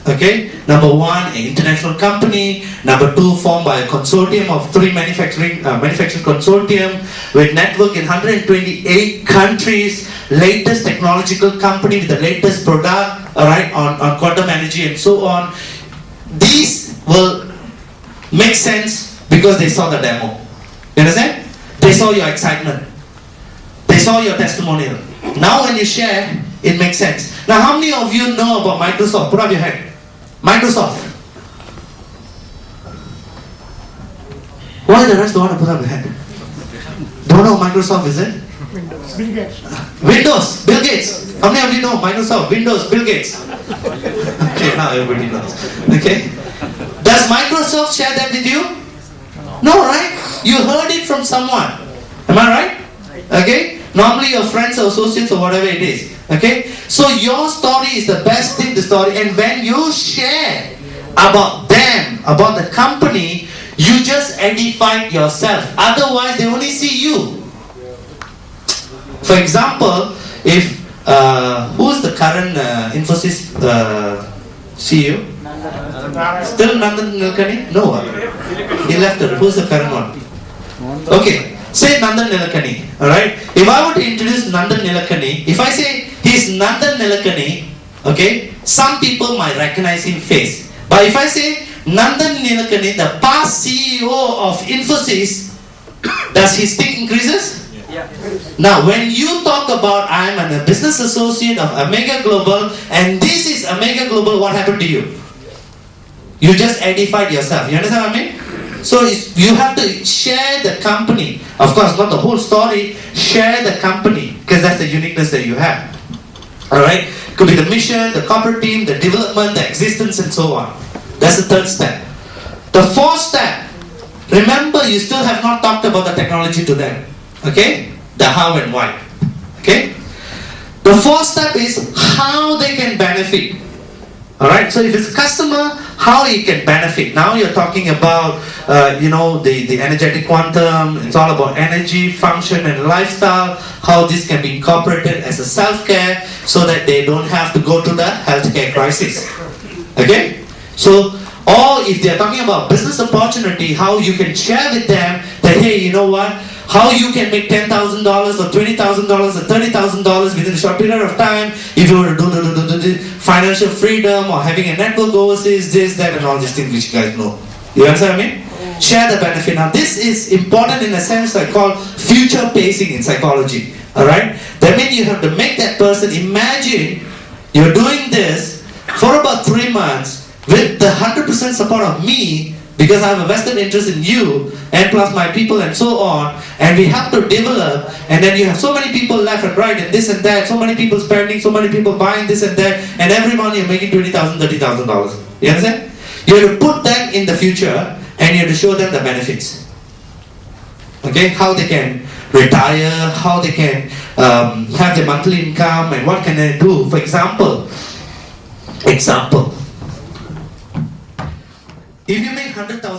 Okay? Number one, an international company. Number two, formed by a consortium of 3 manufacturing consortium with network in 128 countries. Latest technological company with the latest product, alright, on quantum energy and so on. These will make sense because they saw the demo. You understand? They saw your excitement. They saw your testimonial. Now when you share, it makes sense. Now how many of you know about Microsoft? Put up your hand. Microsoft. Why the rest don't want to put up your hand? Don't know Microsoft, is it? Bill Gates. Windows, Bill Gates. How many of you know Microsoft, Windows, Bill Gates? Okay, now everybody knows. Okay. Does Microsoft share that with you? No, right? You heard it from someone. Am I right? Okay. Normally your friends or associates or whatever it is. Okay. So your story is the best thing, the story. And when you share about them, about the company, you just edify yourself. Otherwise, they only see you. For example, if who's the current Infosys CEO? Still Nandan Nilekani? No. He left it. Who's the current one? Okay. Say Nandan Nilekani. Alright? If I were to introduce Nandan Nilekani, if I say he's Nandan Nilekani, okay, some people might recognize him face. But if I say Nandan Nilekani, the past CEO of Infosys, does his stick increases? Yeah. Now, when you talk about I'm a business associate of Amega Global and this is Amega Global, what happened to you? You just edified yourself. You understand what I mean? So you have to share the company. Of course, not the whole story. Share the company because that's the uniqueness that you have. Alright? Could be the mission, the corporate team, the development, the existence and so on. That's the third step. The fourth step, remember you still have not talked about the technology to them. Okay? The how and why. Okay? The fourth step is how they can benefit. Alright? So if it's a customer, how he can benefit. Now you're talking about the energetic quantum. It's all about energy, function and lifestyle. How this can be incorporated as a self-care so that they don't have to go to the healthcare crisis. Okay? So, or if they're talking about business opportunity, how you can share with them that, hey, you know what? How you can make $10,000 or $20,000 or $30,000 within a short period of time if you were to do financial freedom or having a network overseas, this, that and all these things which you guys know. You understand what I mean? Share the benefit. Now this is important in a sense I call future pacing in psychology. Alright? That means you have to make that person imagine you're doing this for about 3 months with the 100% support of me because I have a vested interest in you and plus my people and so on, and we have to develop, and then you have so many people left and right and this and that, so many people spending, so many people buying this and that, and every month you're making $20,000, $30,000. You understand? You have to put them in the future and you have to show them the benefits. Okay? How they can retire, how they can have their monthly income and what can they do. For example, if you make $100,000